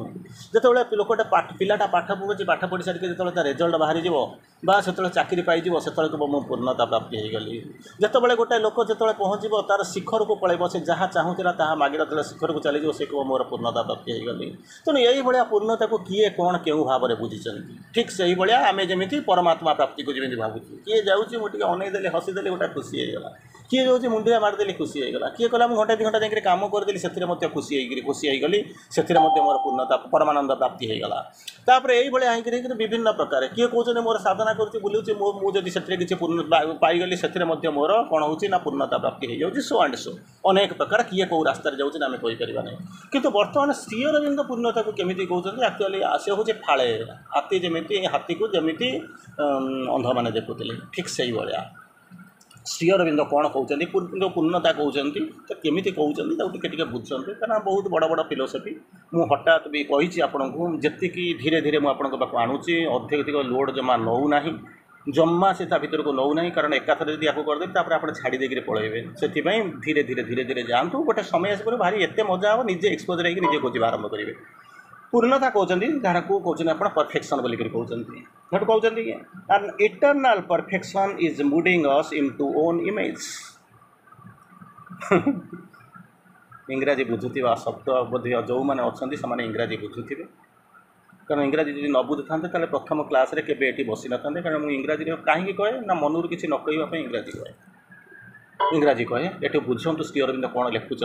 जो लोकटे पिलाटा पाठ पढ़ुची पाठ पढ़ी सारिक जो रिजल्ट बाहरी से चाकरी पाइब से मो पूर्णता प्राप्ति हो गली जिते गोटे लोक जो पहुँच तार शिखर को पलैब से जहाँ चाहूला ताहा मागी ना शिखर को चली से कह मोर पूर्णता प्राप्ति हो गली तेणु यही भाया पूर्णता को किए कौन क्यों भाव में बुझी ठीक से भाया आम जमी परमात्मा प्राप्ति को जमी भावुँ किए जाऊँगी मुझे अनईदेली हसीदेली गोटे खुशी होगा किए जो मुंडिया मारिदेली खुशी होगा किए कहला घंटे 2 घंटा जाकर कम करदेली से खुशी होगली से मोर पूर्णता परमानंद प्राप्ति होगा तापर यही भाई विभिन्न प्रकार किए कहते मोर साधना कर बुलूची मुझे से किसी पूर्ण पाईगली से मोर कौन हो पूर्णता प्राप्ति हो जाऊँगी सो एंड सो अनेक प्रकार किए कौ रास्त जाऊँगी आम कहीपर नहीं कितु बर्तमान श्री अरविंद पूर्णता को केमी कहते एक्चुअली से हूँ फाड़े हाथी जमी हाथी को जमी अंध मैंने देखुले ठीक से भाया श्री अरविंद कौन कहते पूर्णता कहते तो केमी कहते टे बुझे कारण बहुत बड़ बड़ फिलोसफी मुझे हठात भी कही आपन को जी धीरे धीरे मुझे पाक आणुची अधिक लोड जमा नौना जमा से भर को नौना कारण एकाथर यदि आपको करदे तापर आप छाड़ी देकर पलैबे से धीरे धीरे धीरे धीरे जातु गोटे समय आस भारी एत मजा हम निजे एक्सपोजर होगी निजे खोजा आरंभ करेंगे पूर्णता कहते जहाँ को कहते आप परफेक्शन बोलिक कहते कहते an eternal perfection is moulding us into own image इंग्राजी बुझुवा शब्द बोध जो मैंने अच्छा से इंग्राजी बुझुवे कारण इंग्राजी जी न बुझु था प्रथम क्लास रे केबे एटी बसी न था कारण मुझे इंग्राजी कहीं कहे ना मनूर किसी न कहवाई इंग्राजी कहे ये बुझंतु श्री अरविंद कौन लिखुंट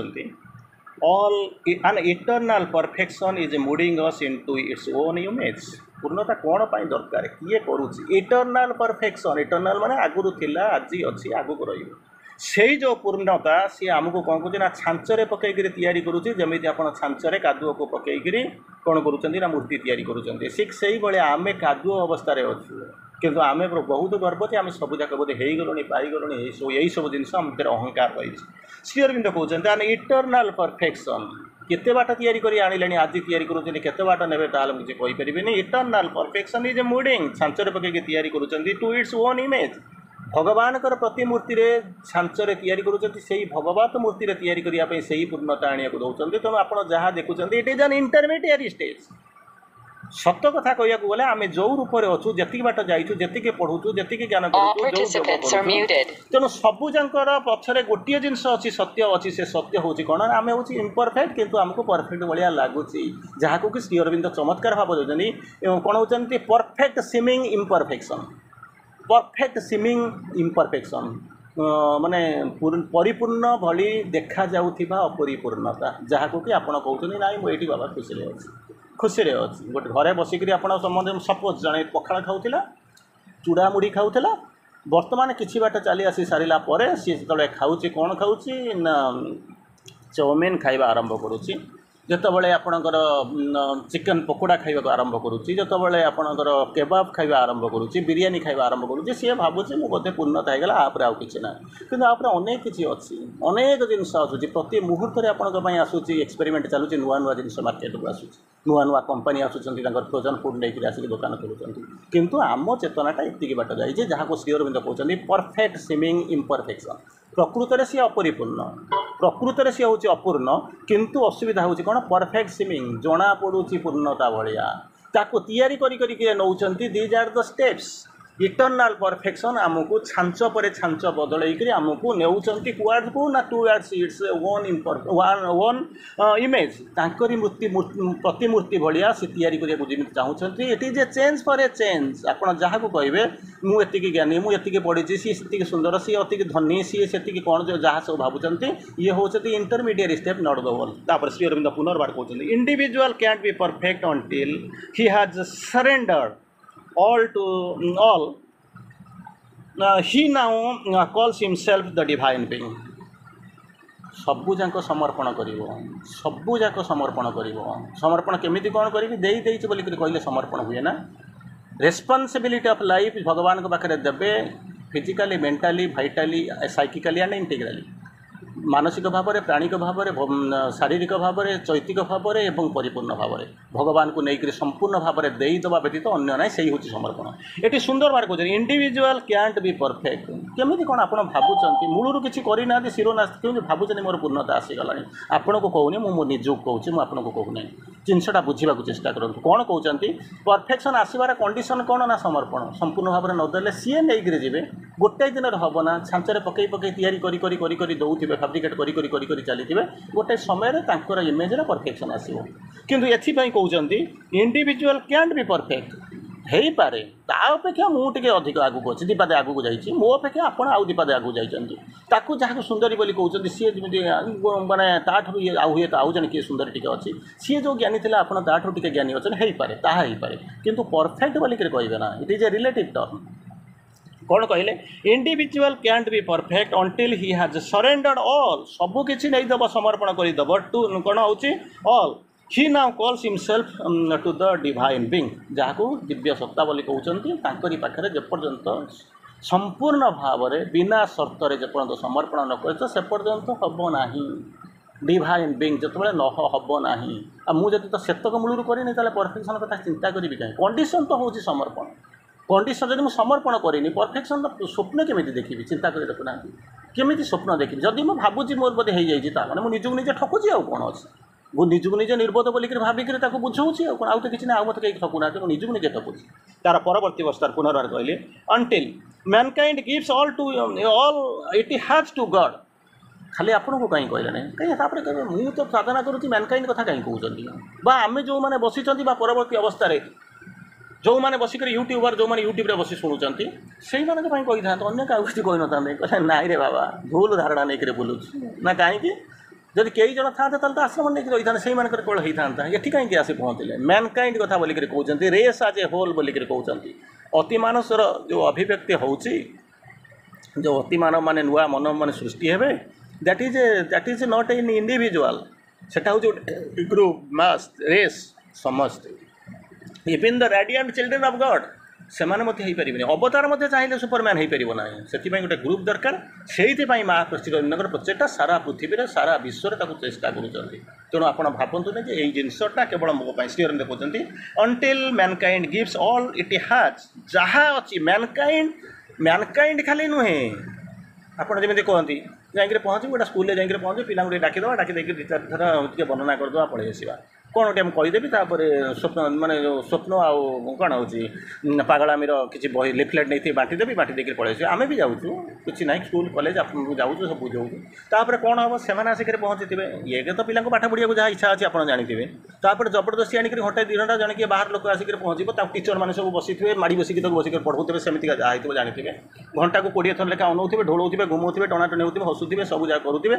all an eternal perfection is moving us into its own image. ପୂର୍ଣ୍ଣତା କ'ଣ ପାଇଁ ଦରକାର କିଏ କରୁଛି? ଇଟର୍ନାଲ୍ ପରଫେକ୍ସନ୍, ଇଟର୍ନାଲ୍ ମାନେ ଆଗରୁ ଥିଲା, ଆଜି ଅଛି, ଆଗକୁ ରହିବ। ସେଇ ଯେଉଁ ପୂର୍ଣ୍ଣତା ସିଏ ଆମକୁ କ'ଣ କରୁଛି ନା ଛାଞ୍ଚରେ ପକାଇକିରି ତିଆରି କରୁଛି। ଯେମିତି ଆପଣ ଛାଞ୍ଚରେ କାଦୁଅକୁ ପକାଇକିରି କ'ଣ କରୁଛନ୍ତି ନା ମୂର୍ତ୍ତି ତିଆରି କରୁଛନ୍ତି, ଠିକ୍ ସେଇଭଳିଆ ଆମେ କାଦୁଅ ଅବସ୍ଥାରେ ଅଛୁ। କିନ୍ତୁ ଆମେ ବହୁତ ଗର୍ବ ଯେ ଆମେ ସବୁଯାକ ବୋଧେ ହେଇଗଲୁଣି, ପାଇଗଲୁଣି, ଏଇସବୁ ଜିନିଷ ଆମ ଭିତରେ ଅହଙ୍କାର ରହିଛି। ଶ୍ରୀ ଅରବିନ୍ଦ କହୁଛନ୍ତି ଆନ୍ ଇଟର୍ନାଲ୍ ପରଫେକ୍ସନ୍। କେତେ ବାଟ ତିଆରି କରି ଆଣିଲେଣି, ଆଜି ତିଆରି କରୁଛନ୍ତି, କେତେ ବାଟ ନେବେ ତାହେଲେ ମୁଁ କିଛି କହିପାରିବିନି। ଇଟର୍ନାଲ୍ ପରଫେକ୍ସନ୍ ଇଜ୍ ମୁଡିଂ, ଛାଞ୍ଚରେ ପକାଇକି ତିଆରି କରୁଛନ୍ତି ଟୁ ଇଟ୍ସ ଓନ୍ ଇମେଜ୍। ଭଗବାନଙ୍କର ପ୍ରତିମୂର୍ତ୍ତିରେ ଛାଞ୍ଚରେ ତିଆରି କରୁଛନ୍ତି, ସେଇ ଭଗବତ ମୂର୍ତ୍ତିରେ ତିଆରି କରିବା ପାଇଁ ସେଇ ପୂର୍ଣ୍ଣତା ଆଣିବାକୁ ଦେଉଛନ୍ତି। ତେଣୁ ଆପଣ ଯାହା ଦେଖୁଛନ୍ତି it is an intermediate stage. ସତ କଥା କହିବାକୁ ଗଲେ ଆମେ ଯେଉଁ ରୂପରେ ଅଛୁ, ଯେତିକି ବାଟ ଯାଇଛୁ, ଯେତିକି ପଢ଼ୁଛୁ, ଯେତିକି ଜ୍ଞାନ କରୁଛୁ, ତେଣୁ ସବୁଯାଙ୍କର ପଛରେ ଗୋଟିଏ ଜିନିଷ ଅଛି, ସତ୍ୟ ଅଛି। ସେ ସତ୍ୟ ହେଉଛି କ'ଣ? ଆମେ ହେଉଛି ଇମ୍ପରଫେକ୍ଟ, କିନ୍ତୁ ଆମକୁ ପରଫେକ୍ଟ ଭଳିଆ ଲାଗୁଛି, ଯାହାକୁ କି ଶ୍ରୀ ଅରବିନ୍ଦ ଚମତ୍କାର ଭାବ ଦେଉଛନ୍ତି। ଏବଂ କ'ଣ ହେଉଛନ୍ତି ପରଫେକ୍ଟ ସିମିଂ ଇମ୍ପରଫେକ୍ସନ୍। ପରଫେକ୍ଟ ସିମିଂ ଇମ୍ପରଫେକ୍ସନ୍ ମାନେ ପରିପୂର୍ଣ୍ଣ ଭଳି ଦେଖାଯାଉଥିବା ଅପରିପୂର୍ଣ୍ଣତା, ଯାହାକୁ କି ଆପଣ କହୁଛନ୍ତି ନାଇଁ ମୁଁ ଏଇଠି ବାବା ଖୁସିରେ ଅଛି, ଖୁସିରେ ଅଛି। ଗୋଟେ ଘରେ ବସିକରି ଆପଣ ସମସ୍ତେ ସପୋଜ୍ ଜଣେ ପଖାଳ ଖାଉଥିଲା, ଚୁଡ଼ାମୁଢ଼ି ଖାଉଥିଲା, ବର୍ତ୍ତମାନ କିଛି ବାଟ ଚାଲି ଆସି ସାରିଲା ପରେ ସିଏ ଯେତେବେଳେ ଖାଉଛି, କ'ଣ ଖାଉଛି ନା ଚାଉମିନ୍ ଖାଇବା ଆରମ୍ଭ କରୁଛି। ଯେତେବେଳେ ଆପଣଙ୍କର ଚିକେନ୍ ପକୋଡ଼ା ଖାଇବାକୁ ଆରମ୍ଭ କରୁଛି, ଯେତେବେଳେ ଆପଣଙ୍କର କେବାବ ଖାଇବା ଆରମ୍ଭ କରୁଛି, ବିରିୟାନୀ ଖାଇବା ଆରମ୍ଭ କରୁଛି, ସିଏ ଭାବୁଛି ମୁଁ ବୋଧେ ପୂର୍ଣ୍ଣତା ହେଇଗଲା, ଆପରେ ଆଉ କିଛି ନାହିଁ। କିନ୍ତୁ ଆପରେ ଅନେକ କିଛି ଅଛି, ଅନେକ ଜିନିଷ ଆସୁଛି। ପ୍ରତି ମୁହୂର୍ତ୍ତରେ ଆପଣଙ୍କ ପାଇଁ ଆସୁଛି, ଏକ୍ସପେରିମେଣ୍ଟ ଚାଲୁଛି, ନୂଆ ନୂଆ ଜିନିଷ ମାର୍କେଟକୁ ଆସୁଛି, ନୂଆ ନୂଆ କମ୍ପାନୀ ଆସୁଛନ୍ତି, ତାଙ୍କର ଫ୍ରୋଜନ୍ ଫୁଡ଼୍ ନେଇକରି ଆସିକି ଦୋକାନ ଖୋଲୁଛନ୍ତି। କିନ୍ତୁ ଆମ ଚେତନାଟା ଏତିକି ବାଟ ଯାଇଛି, ଯାହାକୁ ଶ୍ରୀ ଅରବିନ୍ଦ କହୁଛନ୍ତି ପରଫେକ୍ଟ ସିମିଂ ଇମ୍ପରଫେକ୍ସନ୍। ପ୍ରକୃତରେ ସିଏ ଅପରିପୂର୍ଣ୍ଣ, ପ୍ରକୃତରେ ସିଏ ହେଉଛି ଅପୂର୍ଣ୍ଣ, କିନ୍ତୁ ଅସୁବିଧା ହେଉଛି କ'ଣ? ପରଫେକ୍ଟ ସିମିଂ ଜଣାପଡ଼ୁଛି ପୂର୍ଣ୍ଣତା ଭଳିଆ, ତାକୁ ତିଆରି କରିକି ନେଉଛନ୍ତି। These are the steps. Eternal perfection ଆମକୁ ଛାଞ୍ଚ ପରେ ଛାଞ୍ଚ ବଦଳେଇକରି ଆମକୁ ନେଉଛନ୍ତି କୁଆଡ଼କୁ ନା ଟୁୱାର୍ଡସ୍ ଇଟ୍ସ ଓନ୍ ଇମେଜ୍। ତାଙ୍କରି ପ୍ରତିମୂର୍ତ୍ତି ଭଳିଆ ସେ ତିଆରି କରିବାକୁ ଯେମିତି ଚାହୁଁଛନ୍ତି। ଇଟ୍ is A change for a change. ଆପଣ ଯାହାକୁ କହିବେ ମୁଁ ଏତିକି ଜ୍ଞାନୀ, ମୁଁ ଏତିକି ପଢ଼ିଛି, ସିଏ ସେତିକି ସୁନ୍ଦର, ସିଏ ଅତିକି ଧନୀ, ସିଏ ସେତିକି କ'ଣ ଯାହା ସବୁ ଭାବୁଛନ୍ତି, ଇଏ ହେଉଛନ୍ତି intermediate step, not the wall. ତାପରେ ଶ୍ରୀ ଅରବିନ୍ଦ ପୁନର୍ବାର କହୁଛନ୍ତି individual can't be perfect until he has surrendered all to all. He now calls himself the divine being. ସବୁଯାକ ସମର୍ପଣ କରିବ, ସବୁଯାକ ସମର୍ପଣ କରିବ। ସମର୍ପଣ କେମିତି କ'ଣ କରିବି? ଦେଇଛି ବୋଲିକରି କହିଲେ ସମର୍ପଣ ହୁଏ ନା। ରେସ୍ପନ୍ସିବିଲିଟି ଅଫ୍ ଲାଇଫ୍ ଭଗବାନଙ୍କ ପାଖରେ ଦେବେ, ଫିଜିକାଲି, ମେଣ୍ଟାଲି, ଭାଇଟାଲି, ସାଇକିକାଲି ଆଣ୍ଡ ଇଣ୍ଟିଗ୍ରାଲି। ମାନସିକ ଭାବରେ, ପ୍ରାଣିକ ଭାବରେ, ଶାରୀରିକ ଭାବରେ, ଚୈତିକ ଭାବରେ ଏବଂ ପରିପୂର୍ଣ୍ଣ ଭାବରେ ଭଗବାନଙ୍କୁ ନେଇକରି ସମ୍ପୂର୍ଣ୍ଣ ଭାବରେ ଦେଇଦେବା ବ୍ୟତୀତ ଅନ୍ୟ ନାହିଁ। ସେଇ ହେଉଛି ସମର୍ପଣ। ଏଠି ସୁନ୍ଦର ଭାବରେ କହୁଛନ୍ତି ଇଣ୍ଡିଭିଜୁଆଲ୍ କ୍ୟାଣ୍ଟ ବି ପରଫେକ୍ଟ। କେମିତି କ'ଣ ଆପଣ ଭାବୁଛନ୍ତି? ମୂଳରୁ କିଛି କରିନାହାନ୍ତି, ଶିରୋନାସ୍ତି, କେମିତି ଭାବୁଛନ୍ତି ମୋର ପୂର୍ଣ୍ଣତା ଆସିଗଲାଣି? ଆପଣଙ୍କୁ କହୁନି, ମୁଁ ମୋ ନିଜକୁ କହୁଛି, ମୁଁ ଆପଣଙ୍କୁ କହୁନାହିଁ। ଜିନିଷଟା ବୁଝିବାକୁ ଚେଷ୍ଟା କରନ୍ତୁ। କ'ଣ କହୁଛନ୍ତି? ପରଫେକ୍ସନ୍ ଆସିବାର କଣ୍ଡିସନ୍ କ'ଣ ନା ସମର୍ପଣ। ସମ୍ପୂର୍ଣ୍ଣ ଭାବରେ ନଦେଲେ ସିଏ ନେଇକରି ଯିବେ, ଗୋଟାଏ ଦିନରେ ହେବ ନା। ଛାଞ୍ଚରେ ପକାଇ ତିଆରି କରି ଦେଉଥିବେ, ଫାବ୍ରିକେଟ୍ କରି ଚାଲିଥିବେ, ଗୋଟେ ସମୟରେ ତାଙ୍କର ଇମେଜ୍ରେ ପରଫେକ୍ସନ୍ ଆସିବ। କିନ୍ତୁ ଏଥିପାଇଁ କହୁଛନ୍ତି ଇଣ୍ଡିଭିଜୁଆଲ୍ କ୍ୟାଣ୍ଟ ବି ପରଫେକ୍ଟ। ହେଇପାରେ, ତା ଅପେକ୍ଷା ମୁଁ ଟିକେ ଅଧିକ ଆଗକୁ ଅଛି, ଦିପାଦେ ଆଗକୁ ଯାଇଛି, ମୋ ଅପେକ୍ଷା ଆପଣ ଆଉ ଦିପାଦେ ଆଗକୁ ଯାଇଛନ୍ତି। ତାକୁ ଯାହାକୁ ସୁନ୍ଦରୀ ବୋଲି କହୁଛନ୍ତି, ସିଏ ଯେମିତି ମାନେ ତାଠାରୁ ଆଉ ହୁଏ, ଆଉ ଜଣେ କିଏ ସୁନ୍ଦରୀ ଟିକେ ଅଛି, ସିଏ ଯେଉଁ ଜ୍ଞାନୀ ଥିଲା ଆପଣ ତାଠାରୁ ଟିକେ ଜ୍ଞାନୀ ଅଛନ୍ତି, ହେଇପାରେ, ତାହା ହେଇପାରେ। କିନ୍ତୁ ପରଫେକ୍ଟ ବୋଲିକରି କହିବେ ନା, it is a relative term. କ'ଣ କହିଲେ? Individual can't be perfect until he has surrendered all. ସବୁକିଛି ନେଇଦେବ, ସମର୍ପଣ କରିଦେବ ଟୁ କ'ଣ ହେଉଛି all. He now calls himself to the divine being, ଯାହାକୁ ଦିବ୍ୟ ସତ୍ତା ବୋଲି କହୁଛନ୍ତି। ତାଙ୍କରି ପାଖରେ ଯେପର୍ଯ୍ୟନ୍ତ ସମ୍ପୂର୍ଣ୍ଣ ଭାବରେ ବିନା ସର୍ତ୍ତରେ ଯେପର୍ଯ୍ୟନ୍ତ ସମର୍ପଣ ନ କରିଛ, ସେ ପର୍ଯ୍ୟନ୍ତ ହେବ ନାହିଁ। ଡିଭାଇନ୍ ବିଙ୍ଗ ଯେତେବେଳେ ହେବ ନାହିଁ, ଆଉ ମୁଁ ଯଦି ତ ସେତକ ମୂଳରୁ କରିନି, ତାହେଲେ ପରଫେକ୍ସନ୍ କଥା ଚିନ୍ତା କରିବି କାହିଁ? କଣ୍ଡିସନ୍ ତ ହେଉଛି ସମର୍ପଣ। କଣ୍ଡିସନ୍ ଯଦି ମୁଁ ସମର୍ପଣ କରିନି, ପରଫେକ୍ସନ୍ର ସ୍ୱପ୍ନ କେମିତି ଦେଖିବି? ଚିନ୍ତା କରି ଦେଖୁନାହାନ୍ତି, କେମିତି ସ୍ୱପ୍ନ ଦେଖିବି? ଯଦି ମୁଁ ଭାବୁଛି ମୋର ବୋଧେ ହେଇଯାଇଛି, ତା'ମାନେ ମୁଁ ନିଜକୁ ନିଜେ ଠକୁଛି, ଆଉ କ'ଣ ଅଛି? ମୁଁ ନିଜକୁ ନିଜେ ନିର୍ବୋଧ ବୋଲିକରି ଭାବିକରି ତାକୁ ବୁଝଉଛି, ଆଉ କ'ଣ? ଆଉ ତ କିଛି ନାହିଁ, ଆଉ ମୋତେ କେହି ଠକୁନାହାନ୍ତି, ମୁଁ ନିଜକୁ ନିଜେ ଠକୁଛି। ତା'ର ପରବର୍ତ୍ତୀ ଅବସ୍ଥାରେ ପୁନର୍ବାର କହିଲେ until mankind gives all to all it has to God. ଖାଲି ଆପଣଙ୍କୁ କାହିଁ କହିଲେ ନାହିଁ? କାହିଁକି ତାପରେ କହିବେ ମୁଁ ତ ସାଧନା କରୁଛି, ମ୍ୟାନକାଇଣ୍ଡ କଥା କାହିଁ କହୁଛନ୍ତି? ବା ଆମେ ଯେଉଁମାନେ ବସିଛନ୍ତି, ବା ପରବର୍ତ୍ତୀ ଅବସ୍ଥାରେ ଯେଉଁମାନେ ବସିକରି ୟୁଟ୍ୟୁବର, ଯେଉଁମାନେ ୟୁଟ୍ୟୁବରେ ବସି ଶୁଣୁଛନ୍ତି, ସେଇମାନଙ୍କ ପାଇଁ କହିଥାନ୍ତେ, ଅନ୍ୟ କାହାକୁ କିଛି କହିନଥାନ୍ତେ। କହିଲେ ନାଇଁ ରେ ବାବା, ଭୁଲ ଧାରଣା ନେଇକରି ବୁଲୁଛୁ ନା। କାହିଁକି? जदि कई जन था तो आश्रम नहीं रही था से केवल होता ये कहीं आसी पहुँचले मैनकाइंड कथा बोलिक कहते रेस आज ए होल बोलिक कहते अति मानसर जो अभिव्यक्ति होची जो अति मानव माने नुआ मन मान सृष्टि हे that is not in individual सेटा हूँ ग्रुप मास रेस समस्त even the radiant children of God से अवतार चाहिए सुपरमैन हो पार ना से गोटे ग्रुप दरकार से माँ प्रचुर प्रचेषा सारा पृथ्वी सारा विश्व चेष्टा कर तेणु आप भावतु ना ये जिनसटा केवल मो श्री अरविंद कहते until Mankind gives all it has जहाँ अच्छी मैनकाइंड खाली नुहे आपड़ जमी कहती जाकर पहुँच गोटे स्कूल जाकर पहुँच पिला डाकिदेवा डाकी थर वर्णना करदे पड़े आसवा कौन गोटे कहीदेवी स्वप्न माने स्वप्न आउ कौन हो पागलामीर किसी बही लिफलेट नहीं बांटीदेवी बांटी देकर पड़े आम भी जाऊँ किसी ना स्कूल कॉलेज जाऊँ सब बुझाऊँ तापर कौन हम से आसिक पहुँची ये तो पिला पाठ पढ़िया जहाँ इच्छा अच्छी आप जानते तापर जबरदस्ती आणिक घंटे 2 घंटा जन किए बाहर लोक आसिक पहुँचे टीचर मैंने सब बसी थे माड़ी बसिक बसिक पढ़ाऊे सेमती जहाँ हो जानते घंटा को 20 थर लेखा अनौथे ढोलौथे घुमाऊे टणाटणी होते हसुवे सब जगह करुवे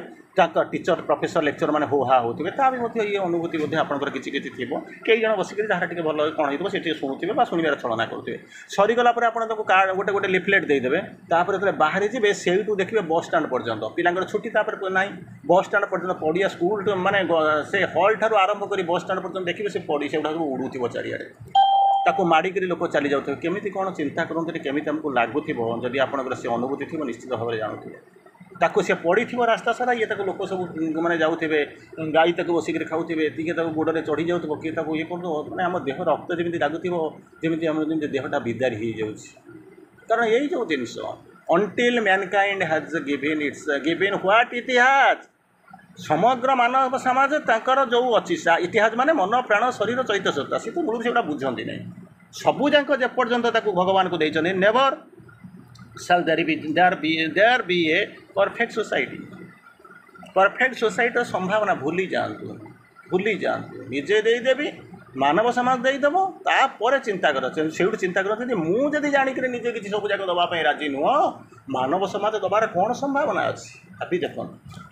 टीचर प्रोफेसर लेक्चर मैंने हो हा होते भी ये अनुभूति आप किसी किसी थी कई जन बसिक जहाँ टे भल कौन हो शुणुवे शुणवार छलना करुवे सरीगला आपको गोटे गोटे लिफलेट देदेवे जो बाहरी जी से देखिए बस स्टाण पर्यटन पिला छुट्टी ना बस स्टाण पर्यटन पड़िया स्कूल माने से हल ठार आरंभ कर बस स्टाण पर्यटन देखिए से पड़ी से गुड़ा उड़ू चारिड़े ताको माड़िक लोक चली जाते केमी कौन चिंता करते केमी आमको लगुव जदि आपंकर से अनुभूति थी निश्चित भाव में जानूे ताको से पड़ी थी रास्ता सारा ये लोक सब मैंने जाऊे गाई बसिक खाऊे टी गोड़े चढ़ी जाऊ किए ये कर मैंने आम देह रक्त जमी लगुव जमी देहटा बिदारी हो जाऊँ कारण यही जो जिनस until mankind has given its given what इतिहास समग्र मानव समाज तांकर जो अच्छी इतिहास माने मन प्राण शरीर चैत सत्ता सी तो मूल से बुझती नहीं सबूक जेपर्यंत भगवान को देते never shall there be a perfect society संभावना भूली जातु निजे देदेवी मानव समाज देदेव तापर चिंता कर से चिंता करते मुझे जानिक निजे किसी सब जाक दवाई राजी नुह मानव समाज दबार कौन संभावना अच्छी अभी देख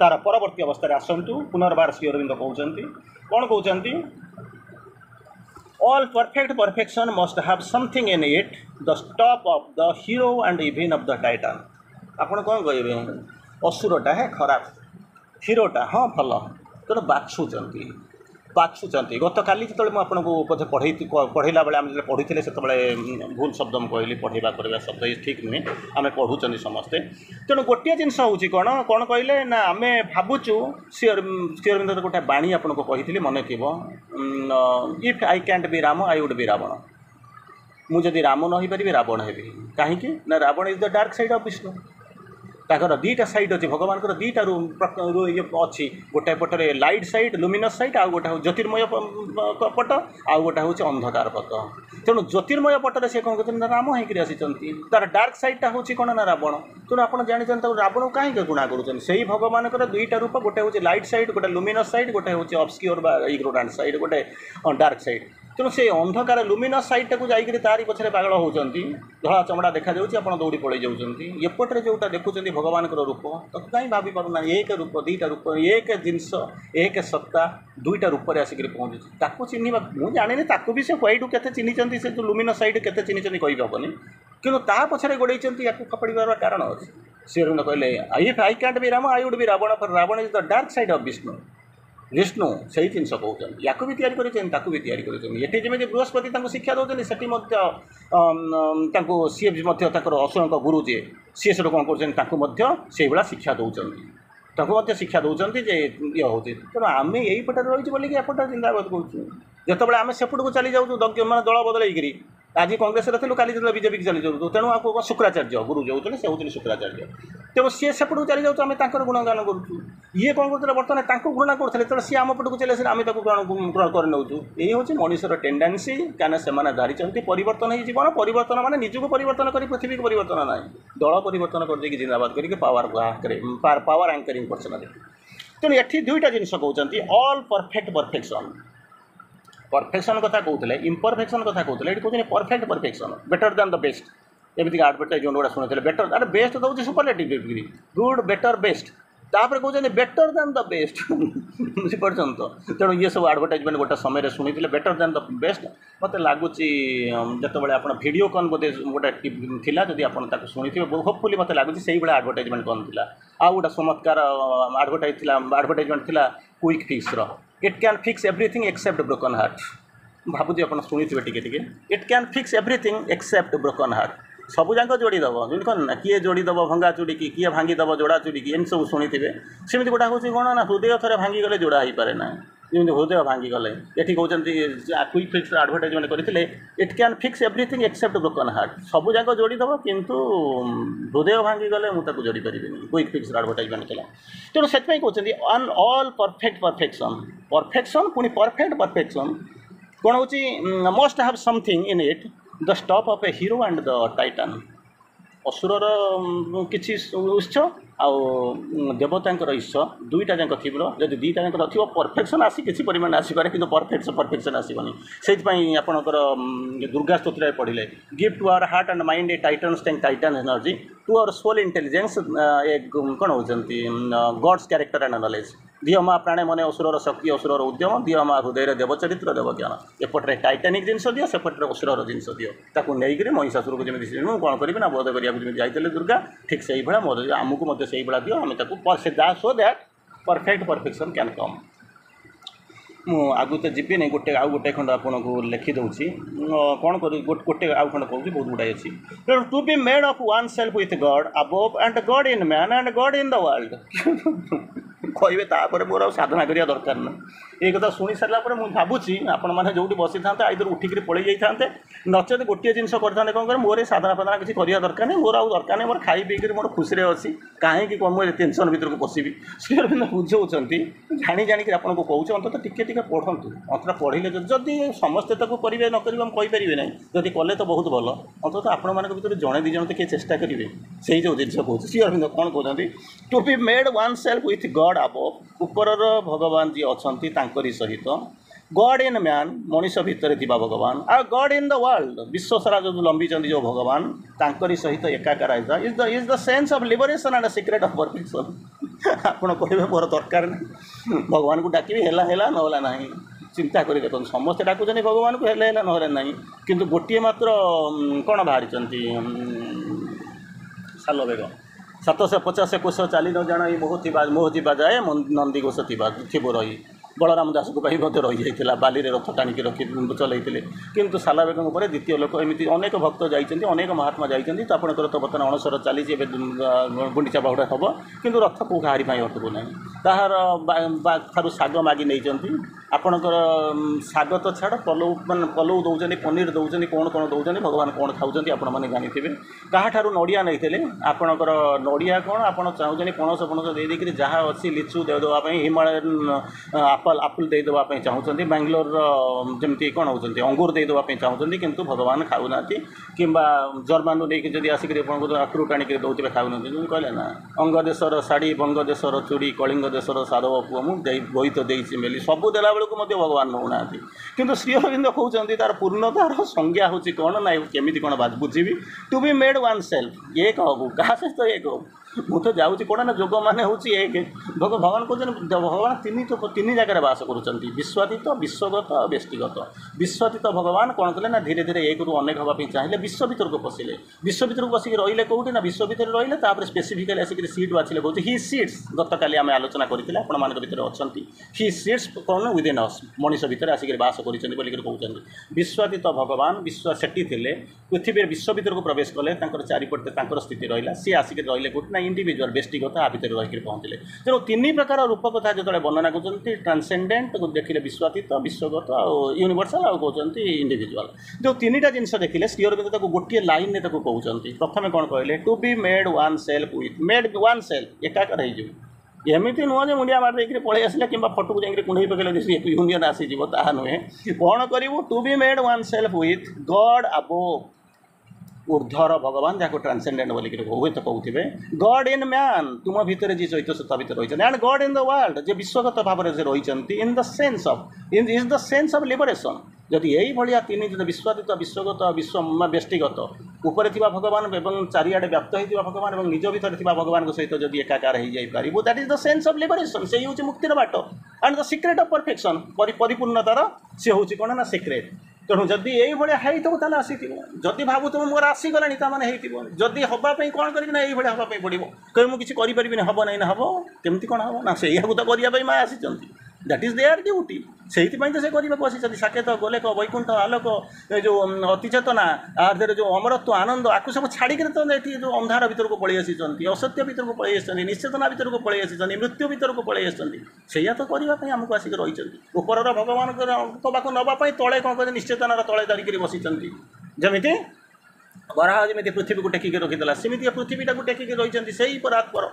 तार परवर्ती अवस्था आसतु पुनर्बार श्री अरविंद कहते कौन कहते All perfect perfection must have something in it, the stop of the hero and even of the titan. आपण कौन कहे असुरटा है खराब हिरोटा हाँ भल तेणु बाछुंट गत काली जो मुझे पढ़ेला बेले आम पढ़ी से भूल शब्द मुझे कहली पढ़ेवा करवा शब्द ये ठीक नुहे आम पढ़ुं समस्ते तेणु गोटे जिनस हूँ कौन कौन कहले ना आम भावुँ श्री अरविंद गोटे बाणी आपको कही मन थी if I can't be Ram I would be Ravan मुझे राम न हो पारि रावण हेबी कहीं ना Ravan is the dark side of Vishnu ताकर दीटा साइड अच्छी भगवान दीटा ये अच्छी गोटे पटे लाइट साइड लुमिनस साइड आ गोटे ज्योतिर्मय पट आ गोटे हूँ अंधकार पट तेणु ज्योतिर्मय पटरे से कौन कहते राम होकर आसी तार डार्क साइडटा हूँ कौन ना रावण तेणु आप जानते रावण कहीं गुणा कर भगवान दुईटा रूप गोटे हूँ लाइट साइड गोटे लुमिनस साइड गोटे हूँ ऑब्सक्योर इग्नोरेंट साइड गोटे डार्क साइड तेणु से अंधकार लुमिनस साइडटा को जाकर तारी पछरे पागल होती धड़ा चमड़ा देखा आप दौड़ी पड़े जाऊँगी एपटे जोटा देखुं भगवान रूप तो कहीं भाभी पारना एक रूप दीटा रूप एक जिनस एक सत्ता दुईटा रूप से आसिक पहुँचुची चिन्हवा मुझे जानी ताकू भी से व्हाइट के चिन्ह से जो लुमिनस साइड के चिन्हनी कही हेनी कि पछरे गोड़े या खपड़ार कारण अच्छे श्री अरविंद कहले if I can't be Ram I would be Ravan for Ravan is the dark side of Vishnu से जिनस कहते या भी तैयारी भी तैयारी ये जमी बृहस्पति शिक्षा दौरान से सी असुर गुरु जी सी से कौन कर भाया शिक्षा दौरान शिक्षा दौरान जे ये हूँ तेणु आम यही पटे रही बोलिए एपटे जिंदाबाद करें आम सेपट को चली जाऊँ मैंने दल बदल आज कांग्रेस थी काली जो बीजेपी की चली जाऊँ तेणु आपको शुक्राचार्य गुरु जो होते से होते शुक्राचार्य तेणु सी सेपट को चली जाऊँ आम गुणगान करूँ ये कौन करते बर्तमान घृणा करते तेणु सी आम पटक चले आम ग्रहण कर नौचु यही हूँ मनुष्यर टेंडेन्सी कहीं से धारी परिवर्तन हो जीवन परिवर्तन माने निजक परिवर्तन कर पृथ्वी को परिवर्तन ना दल परिवर्तन कर जिंदाबाद करके पावर एंकरिंग पर्सन तेणु ये दुईटा जिन कहते ऑल परफेक्ट परफेक्शन परफेक्शन कथा कहते इम्परफेक्शन कथा कहते कहते perfect perfection better than the best एमती आडभर्टाइजमेंट गुड़ा शुणुते बेटर अरे बेस्ट दौर superlative degree good better best तापर कहते बेटर दैन द बेस्ट बुझीपार तो तेणु ये सब आडभटाइजमेंट गोटे समय शुणी बेटर दैन द बेस्ट मत लगुच जो आप भिडियो कन बोधे गोटे थिला जदि आप शुणी होपफुली मत लगुच से भाई आडभटाइजमेंट कौन थी आउ गोटे चमत्कार आडभटाइजमेंट थी quick fix it can fix everything except broken heart भावुँ आप शुणी टे it can fix everything except broken heart सबू जाक जोड़ीदेव जेमती कौन ना किए जोड़ीदेव भंगा चूड़ी की किए भांगीदेव जोड़ा चूड़ी की एम सब शुणी थे सेमती गोटा हूँ कौन ना हृदय थे भांगीगले जोड़ा हो पारे ना जमी हृदय भांगीगले ये कहते क्विक फिक्स आडभटाइजमेंट करते it can fix everything except broken heart सबू जाक जोड़ीदेव किंतु हृदय भांगीगले मुझे जोड़ी पारि क्विक फिक्स आडभटाइजमेंट था तेणु से कहते on all perfect perfection perfection पुणी परफेक्ट परफेक्शन कौन हो must have something in it the stop of a hero and the titan असुरर किसी उच्च आउ देवता ईश दुईटा जाक थी जब दुईटा जाक थी परफेक्शन आसी किसी परिमाण आसपे कि परफेक्शन आसबनी से आपणकर दुर्गा स्तोत्र पढ़ले give to our heart and mind a titan strength titan energy to our soul intelligence a कौन होती गॉड्स कैरेक्टर एंड नॉलेज दिह माँ प्राणे मन असुरर शक्ति असुरर उद्यम दिह माँ हृदय देवचरित्र देवज्ञान एपटे टाइटानिक जिनस दियो सेपटे असुरर जिनस दियो ताकू नहीं महिषासुर को जमी कौन करी ना बोध करा जाते दुर्गा ठीक से भाया आमको से भाया दियो आम so that perfect perfection can come आगु तो जीवी नहीं गोटे आउ गोटे खंड आपको लिखिदे कौन कर गोटे आउ खंड कहूँ बहुत गुड़ाई अच्छी to be made of one self with god above and god in man and god in the world कहे तापर मोर आ साधना करिया दरकार ना ये कथा शुणी सारापर मुझे भावुची आपण मैंने जो बसी था आईदर उठिक पलि जाते नचेत गोटे जिन करते कौन कर मोर साधना फाधना किसी करिया दरकार नहीं मोर आउ दरकार नहीं मोर खाई पीकर मोर खुशी अच्छी कहीं मुझे टेंशन भितर को पशिबी श्री अरविंद बुझाऊँच जाणी जाणी आपको कहूँ अंत टिके टिके पढ़तु अंत पढ़ले जदि समस्ते करेंगे न करेंगे कहींपारे ना जदि कले तो बहुत भल अंत आपण मान भर जड़े दी जन तो किए चेष्टा करेंगे से जो जिन कहूँ श्री अरविंद कौन कहते to be made one self with god above ऊपर भगवान जी अच्छा सहित गॉड इन मैन मनीष भितर थी भगवान आ गॉड इन द वर्ल्ड विश्व सारा जो लंबी जो भगवान तांकरी सहित एकाकार is the sense of liberation and secret of perfection आपड़ कहे मोर दरकार नहीं भगवान को डाकिबी है ना ना चिंता कर देखो समस्ते डाकुन भगवान को है ना ना किंतु गोटे मात्र कौन बाहरी साल बेग 750 कोश चाली न जाना मोह जीवा जाए नंदी घोष थी रही बलराम दास को रही जाता बाली रथ टाणी रखी चलते किंतु साला बेग द्वितीय लोक एमती अनेक भक्त जाइए अनेक महात्मा जाइए तो आपंकर तो बर्तमान अणसर चली गुंडीचा बाहुड़ा हम किंतु रथ को कहारी अटकू ना तार शाग मागी नहीं आपणकर शाग तो छाड़ पलौ मान पलौ दौरान पनीर दौरान कौन कौन दौरान भगवान कौन खाऊँ आपण जानी क्या नड़िया नहीं आपणकर नड़िया कौन आप चाहूँ पणस पणस दे जहाँ अच्छी लिचु देदेवाई हिमालयन आप्पल आप्पल देदेवाई चाहूँगी बांग्लोर जमी कौन होती अंगूर देदेवाई चाहूँगी किंतु भगवान खाऊना कि जर्मान नहीं जब आसिक आखिर टाणी दौते खाऊना कहले ना अंग देशर शाढ़ी बंग देशर चूड़ी कलिंग देशर साधव पुओ मुझे बोईत देती बेली सबू देला बेलू भगवान नौना किंतु श्री अरविंद कहते तार पूर्णतार संज्ञा हूँ कौन ना केमी कौन बुझी to be made one self एक हबू क्या सहित एक हूँ मुझे जाऊँगी कौन ना जोग मान हूँ एक भगवान कहते भगवान तीन जगह बास कर विश्वातीत विश्वगत और व्यष्टिगत विश्वातीत भगवान कौन कले ना धीरे धीरे एक रू अनेक हाँपाई चाहिए विश्व भर को पशिले विश्व भर को बसिक रही कौटी ना विश्व भर रही स्पेसीफिकाली आसिक सीट बाछिले कहते ही सीट्स गत काली आम आलोचना करते आपण भर अच्छा ही सीट्स कौन विदिन अस मनीष भितर आसिक बास कर विश्वातीत भगवान विश्व सेठी थे पृथ्वी विश्व भर को प्रवेश कले चारिपटे स्थिति रहा सी आसिक रही कौटी इंडिविजुअल व्यक्तिगत आ भर रही पहुँचले तेणु तीन प्रकार रूप कथा जो वर्णना करते ट्रांसेंडेंट देखिले विश्वातीत विश्वगत और यूनिवर्सल आउ कहते इंडिविजुअल जो तीन टा जिनस देखिले श्री अरविंद गोटे लाइन में कहते प्रथम कौन कहले to be made one self with made one self एकाकार हो एमती नुह जो मुंडिया मार देकर पलि आसला कि फटो को जाकर कुंडई पकड़े यूनियन आसीज ता नुहे कौन करूँ to be made one self with God above ऊर्धर भगवान जहाँ ट्रांसेंडेंट बोलिक हुए तो कहते गॉड इन मैन तुम भितर जी चैत्य सत्ता भितर रही and god in the world जो विश्वगत भाव से रही in the sense of liberation जदि यही भाया तीन विश्वातीत विश्वगत विश्व व्यष्टिगत उपरे थिबा भगवान एवं चारिआडे व्याप्त होइथिबा भगवान और निज भितर थिबा भगवान सहित जदि एकाकार हो जाई पारिबो that is the sense of liberation से होची मुक्तिर बाट and the secret of perfection परिपूर्णतार से होची कोन ना सीक्रेट तेणु जदि यही भाया है आसी जदि भावु तुम मोर आसीगला ताने जदि हवाई कौन करी ना ये हवाई पड़ो कहीं मुझे करें हम ना हम केमती कौन हम ना से तो करने माँ आसी दैट इज देयर ड्यूटी से तो से करने आसी साकेत गोलेक वैकुंठ आलोक जो अतिचेतना आर जो अमरत्व आनंद आपको सब छाड़ी तो ये जो अंधार भर को पलि आसी असत्य भर को पलि आसी निश्चेतना भर को पलि आसी मृत्यु भर को पलि आसी से तो करने आमको आसिक रही ऊपर भगवान पाक नापी तले कौन कहते निश्चेतनार तले धरिकी बसी जमी बराह जमी पृथ्वी को टेकिक रखीदेला सेमती पृथ्वीटा को टेकिक रही से परात्पर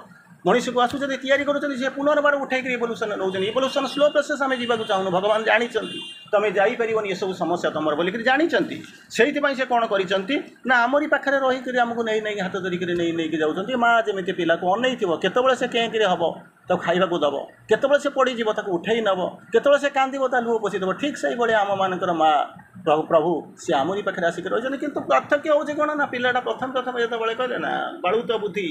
मनुष्य को आसुँच या पुनर्बार उठाई इवोल्यूशन नौ इवोल्यूशन स्लो प्रोसेस आम जावाक चाहूँ भगवान जानी तुम जापर ये सब समस्या तुम बोलिक जानी से कौन कर आमरी पाखे रहीकि आमको नहीं नहीं हाथ धरिक नहीं जाऊँच माँ जमी पिला को अनै केतबे से केँ हम तो खाइबा को दब केतबे से पड़ीज उठे नब केतबे से कांदब ता लुह पोषीदेव ठीक से भाई आम मानकर माँ प्रभु प्रभु सी आमरी पाखे आसिक रही कि पार्थक्य हो कौन ना पिलाटा प्रथम प्रथम जो कहले ना बालुत बुद्धि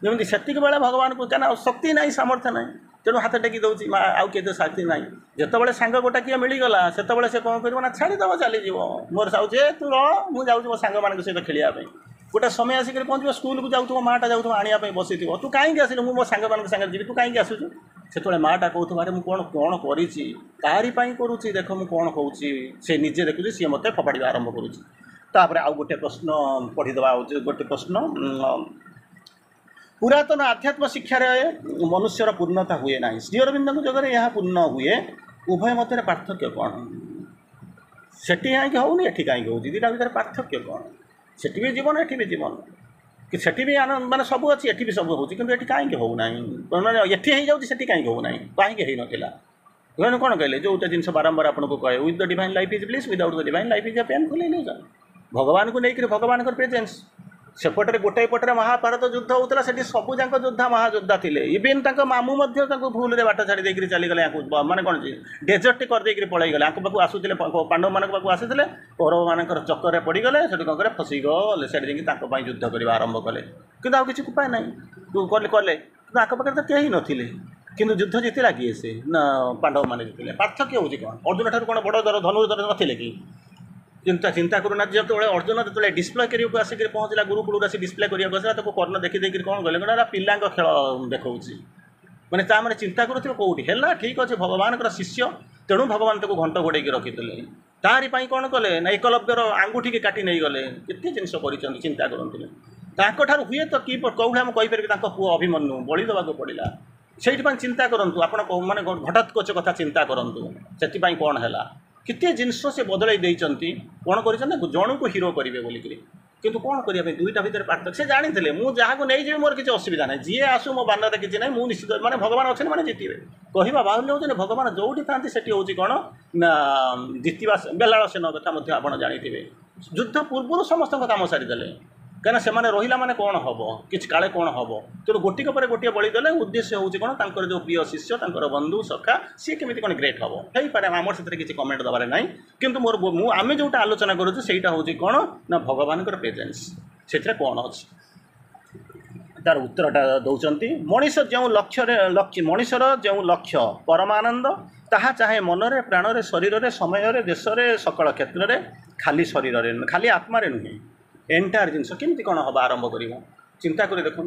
जमी से बेले भगवान को क्या शक्ति ना सामर्थ्य ना तेणु हाथ टेकी दूसरी माँ आउ के शक्ति ना जिते सांग गोटा किए मिलगला से कौन कर छाड़ीदेव चलीज मोर चाहे तू रु जाऊँ मो सांग मान सहित खेलियापी गोटे समय आसिक पहुँच स्कूल को जाऊँ माटा जाऊँ आने बसी तू कहीं आसिलु मो सांग मान सागर जी तू कहीं आसुचु से माटा कहूँ अरे मुझे कौन करी करुच्ची देख मुझे कौन कहूँ से निजे देखुची सी मत फपाड़ा आरंभ करुच्ची आउ गोटे प्रश्न पढ़ीदे गोटे प्रश्न पुरातन आध्यात्म शिक्षार मनुष्यर पूर्णता हुए ना श्री अरविंद जगह यह पूर्ण हुए उभय मध्य पार्थक्य कौन से कहीं होनी एटी कहीं हो दुटा भर पार्थक्य कौन से भी जीवन एटी भी जीवन कि सेठी भी आनंद माने सब अच्छी एटी भी सब हो कहीं होना ये जाऊँगी कहीं होना कहीं नाला मैंने कौन कहले जो जिन बारंबार आपको कहे with the divine life is bliss without the divine life is a painful illusion भगवान को लेकर भगवान प्रेजेंस सेपटे गोटे पटे महाभारत युद्ध होता से सबूक योद्धा महायोद्धा थे इवेन मामू भूल बाट छाड़ी देकर चलीगले माने कौन डेजर्ट करदे पलैगले पाक आसूले पांडव मान पाक आसी कौरव मान चक्कर पड़गले से कौन करें फसीगले से युद्ध करने आरंभ कले कि किसी उपाय ना कले कले पाखे तो कहीं नथिले किंतु युद्ध जीतला किए से ना पांडव मैंने जीतले पार्थक्य हो कौन अर्जुन ठार कौन बड़ धनुर्धर नथिले कि चिंता चिंता करूना जो अर्जुन जो डिस्प्ले करने आसिक पहुँचला गुरुकुल आसी डिस्प्ले करने तो कर्ण देखी कौन गले गोटे पिला खेल देखा मैंने मैंने चिंता करूँ कौटी है ठीक अच्छे भगवान शिष्य तेणु भगवान को घंट घोड़े रखीदे तारी कौन कले ना एकलव्यर आंगुठी के काटी नहीं गले केते जिनस कर चिंता करते हुए तो कि कौड़ा आम कहीपर पुओ अभिमन्यु बलि देवाक पड़ा से चिंता करूँ आप मैंने हठात्कच कथा चिंता करूँ से कौन है कितने जिनस से बदल देती कौन कर जन को हिरो करेंगे बोलिक किंतु कौन करने दुईटा भितर पार्थक्य से जानी मुझे जहाँ को नहीं मोर किसी असुविधा ना जी आसू मो बानर किसी ना मुझे निश्चित माने भगवान अच्छे मैंने जीतवे कहवा बाहुल्य होते भगवान जोटी था से हूँ कौन ना जीतवा बेलाल सेन कथा आप जानी युद्ध पूर्व समस्त कम सारीदे कहीं से रहा मैंने कौन हम कि काले कौन हम तेणु गोटिक पर गोटे बलि देले उद्देश्य हूँ कौन तर जो प्रिय शिष्य तर बंधु सखा सी केमी कौन ग्रेट हम हो पारे आम से किसी कमेंट दबार ना कि मोर आम जोटा आलोचना करूँ हूँ कौन ना भगवान प्रेजेंस से कौन अच्छी तार उत्तरटा दौरान मनीष जो लक्ष्य मनीषर जो लक्ष्य परमानंद ताहा चाहे मनरे प्राणरे शरीर समय देश सकल क्षेत्र में खाली शरीर खाली आत्मा नुहे एंटायर जिनस केमती कौन हम आरंभ कर चिंता कर देखो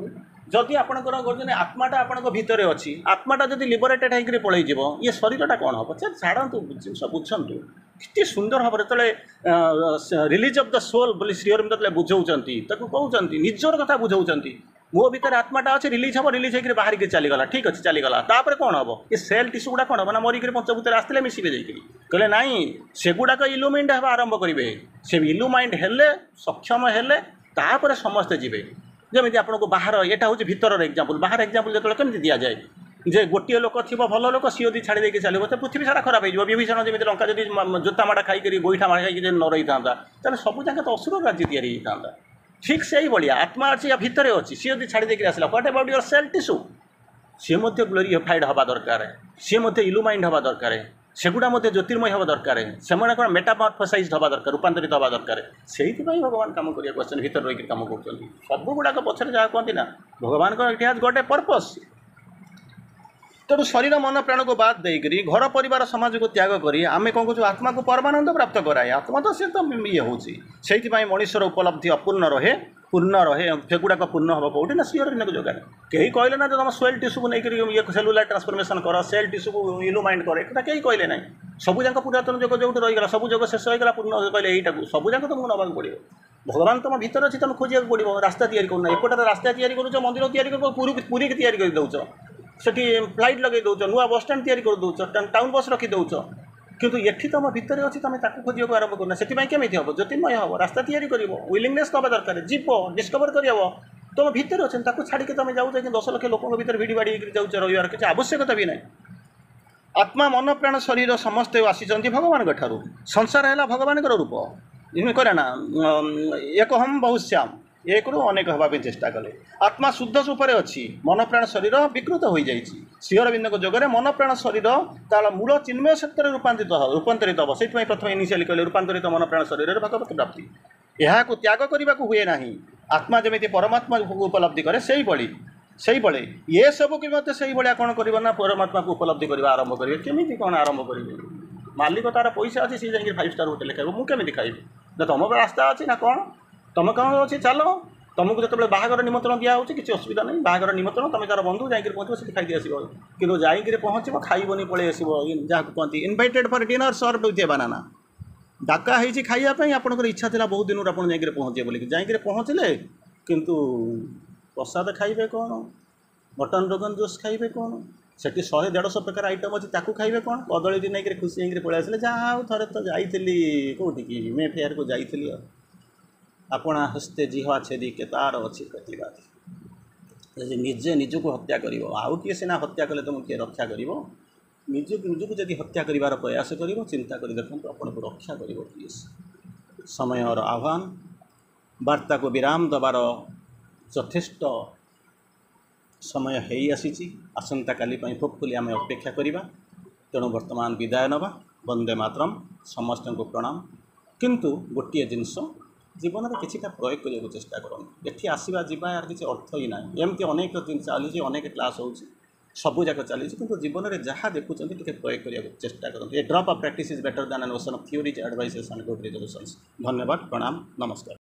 जदि आपंकर आत्माटा आपण भितर अच्छी आत्माटा जब लिबरेटेड होकर पलि ये शरीरटा कौन हम छाड़ू जिनस बुझु कितने सुंदर भाव जो रिलीज ऑफ द सोल बोली श्री अरविंद बुझाऊँगी कहते निजर कथा बुझाऊँगी मो भीतर आत्माटा अच्छे रिलीज हम रिलीज होकर बाहर के चलीगला ठीक अच्छे चलीगला तापर कौन हम ये सेल टिश्यू गुड़ा कौन हम ना मरिक पंचभूत आसते मिसबे जाकि कहले नाई सेगुड़ाक इल्यूमिनेट हवा आरंभ करेंगे से इल्यूमाइंड हेले सक्षम हेले तापर समस्ते जीवे जमी आपको बाहर यहाँ हूँ भितर एग्जाम्पल बाहर एग्जाम्पल जो कमी दि जाए जे गोटे लोक थी भल लोक सी यदि छाड़ी देकर चलो तो पृथ्वी सारा खराब हो विभीषण जमी लंका जब जोता माड़ा खाई गोईठा माड़ा खाई न रही था सब जगह तो असुर राज्य या ठीक से ही भाया आत्मा अच्छी या भितर अच्छी सी यदि छाड़ी देकर आसला what about your cell tissue see glorified हवा दरकार सी इल्यूमाइंड हवा दरकार सेगुड़ा मध्य ज्योतिर्मय हवा दरकार से मेटामॉर्फोसाइज्ड हवा दरकार रूपांतरित हवा दरकार से भगवान कम करने भीतर रही कम कर सब गुड़ाक पचर जहाँ कहती ना भगवान it has got a purpose तेणु शरीर मन प्राण को बाद देकर घर परिवार समाज को त्याग करी आम कौन कहूँ आत्मा को परमानंद प्राप्त कराए आत्मा तो सी तो ये हूँ से मनुष्यर उपलब्धि अपूर्ण रहे पूर्ण रहे सेगुड़ाक पूर्ण हम कौटे ना श्रीअरविंद को जगह कहीं कहले ना जो तुम सेल टीस्यू को लेकर ये सेलुलार ट्रांसफॉर्मेशन कर सेल टीस्यू को इलुमाइंड कर एक कहीं कहले ना सबूक पुरातन जोग जो रहीगला सब जोग शेष होगा पूर्ण कहले यहीटा सबूक तुमको नवाक पड़ो भगवान तुम भीतर अच्छी तुम खोजा पड़ो रास्ता तैयारी करना एपटे रास्ता तैयारी कर मंदिर तैयारी कर पूरी की तैयारी कर दौच सेठी फ्लाइट लगे दौच नुआ बस स्टाण्ड तैयारी कर दौच टाउन बस रखी दौच किंतु एठी तुम भीतर अच्छी तुम खोजा आरंभ करना से केमी हम ज्योतिर्मय हम रास्ता तैयारी कर विलिंगनेस दबा दरकार जीव डिस्कवर कर तुम भीतर अच्छे छाड़ी तुम जाऊँ कि 10 लाख लोक भीतर भिड़ी बाड़ी जाऊँ रही किसी आवश्यकता भी ना आत्मा मन प्राण शरीर समस्ते आसी भगवान ठारू संसार है भगवान रूप इनमें करे ना एक हम बहुश्याम एक रु अनेक होगा चेष्टा कले आत्मा शुद्ध रूप अच्छी मन प्राण शरीर विकृत हो जाए श्रीअरविंद जगह मन प्राण शरीर तार मूल चिन्मय सत्य रूपांतरित हम से प्रथम इनिशियली कहले रूपांतरित मन प्राण शरीर भगवत प्राप्ति यह त्याग करने को हुए ना आत्मा जमी परमात्मा को उपलब्धि करे से भाई ये सब कि मत से भाया कौन कर परमात्मा को उपलब्धि करवा आरंभ करेंगे केमी कौन आरंभ करेंगे मालिक तार पैसा अच्छी सी जाए 5 स्टार होटेल खाइब मुझे खाइबी ना तुम रास्ता अच्छी ना कौन तुम कौन अच्छी चल तुमको जो बाहागर निमंत्रण दिया होची किसी असुविधा नहीं बाहागर निमंत्रण तुम तार बंधु जाकर पहुँचो से खाई आसो कि जाकर पहुँचो खाइबनी पलि आस जहाँ कहते invited for dinner serve with a banana डाका है खायापी आपंकर इच्छा था बहुत दिन आप जाकर पहुँचे बोलिक जाकर पहुँचले किंतु प्रसाद खाइबे कौन मटन रोगन जोश खाइबे कौन से 100-150 प्रकार आइटम अच्छी ताकू खाइबे कौन कदली दिन नहीं खुशी होकर पलि आसे जहाँ थे तो जाइली कौटी मे फेयर को जाइली आपणा हस्ते जिह्वा छेदी के तार अच्छी प्रतिवाद निजे निजक हत्या कर आउ किए सीना हत्या कले तुम किए रक्षा कर निजक जदि हत्या कर प्रयास कर चिंता कर देखो आपन को रक्षा कर किए समय और आह्वान वार्ता को विराम दबार यथेष्ट समय है आसी आसंता काली होपफुली आम अपेक्षा करवा तेणु वर्तमान विदाय नवा वंदे मातरम समस्त को प्रणाम किंतु गोटे जिनस जीवन में किसी प्रयोग करने को चेष्टा करूँ ये आसवा जावा यार किसी अर्थ ही ना एमती अनेक दिन चली अनेक क्लास हो सबूक चली किंतु जीवन में जहाँ देखुं टे प्रयोग करने को चेष्टा करूँ a drop of practice is better than an ocean of theories advices and good resolutions धन्यवाद प्रणाम नमस्कार।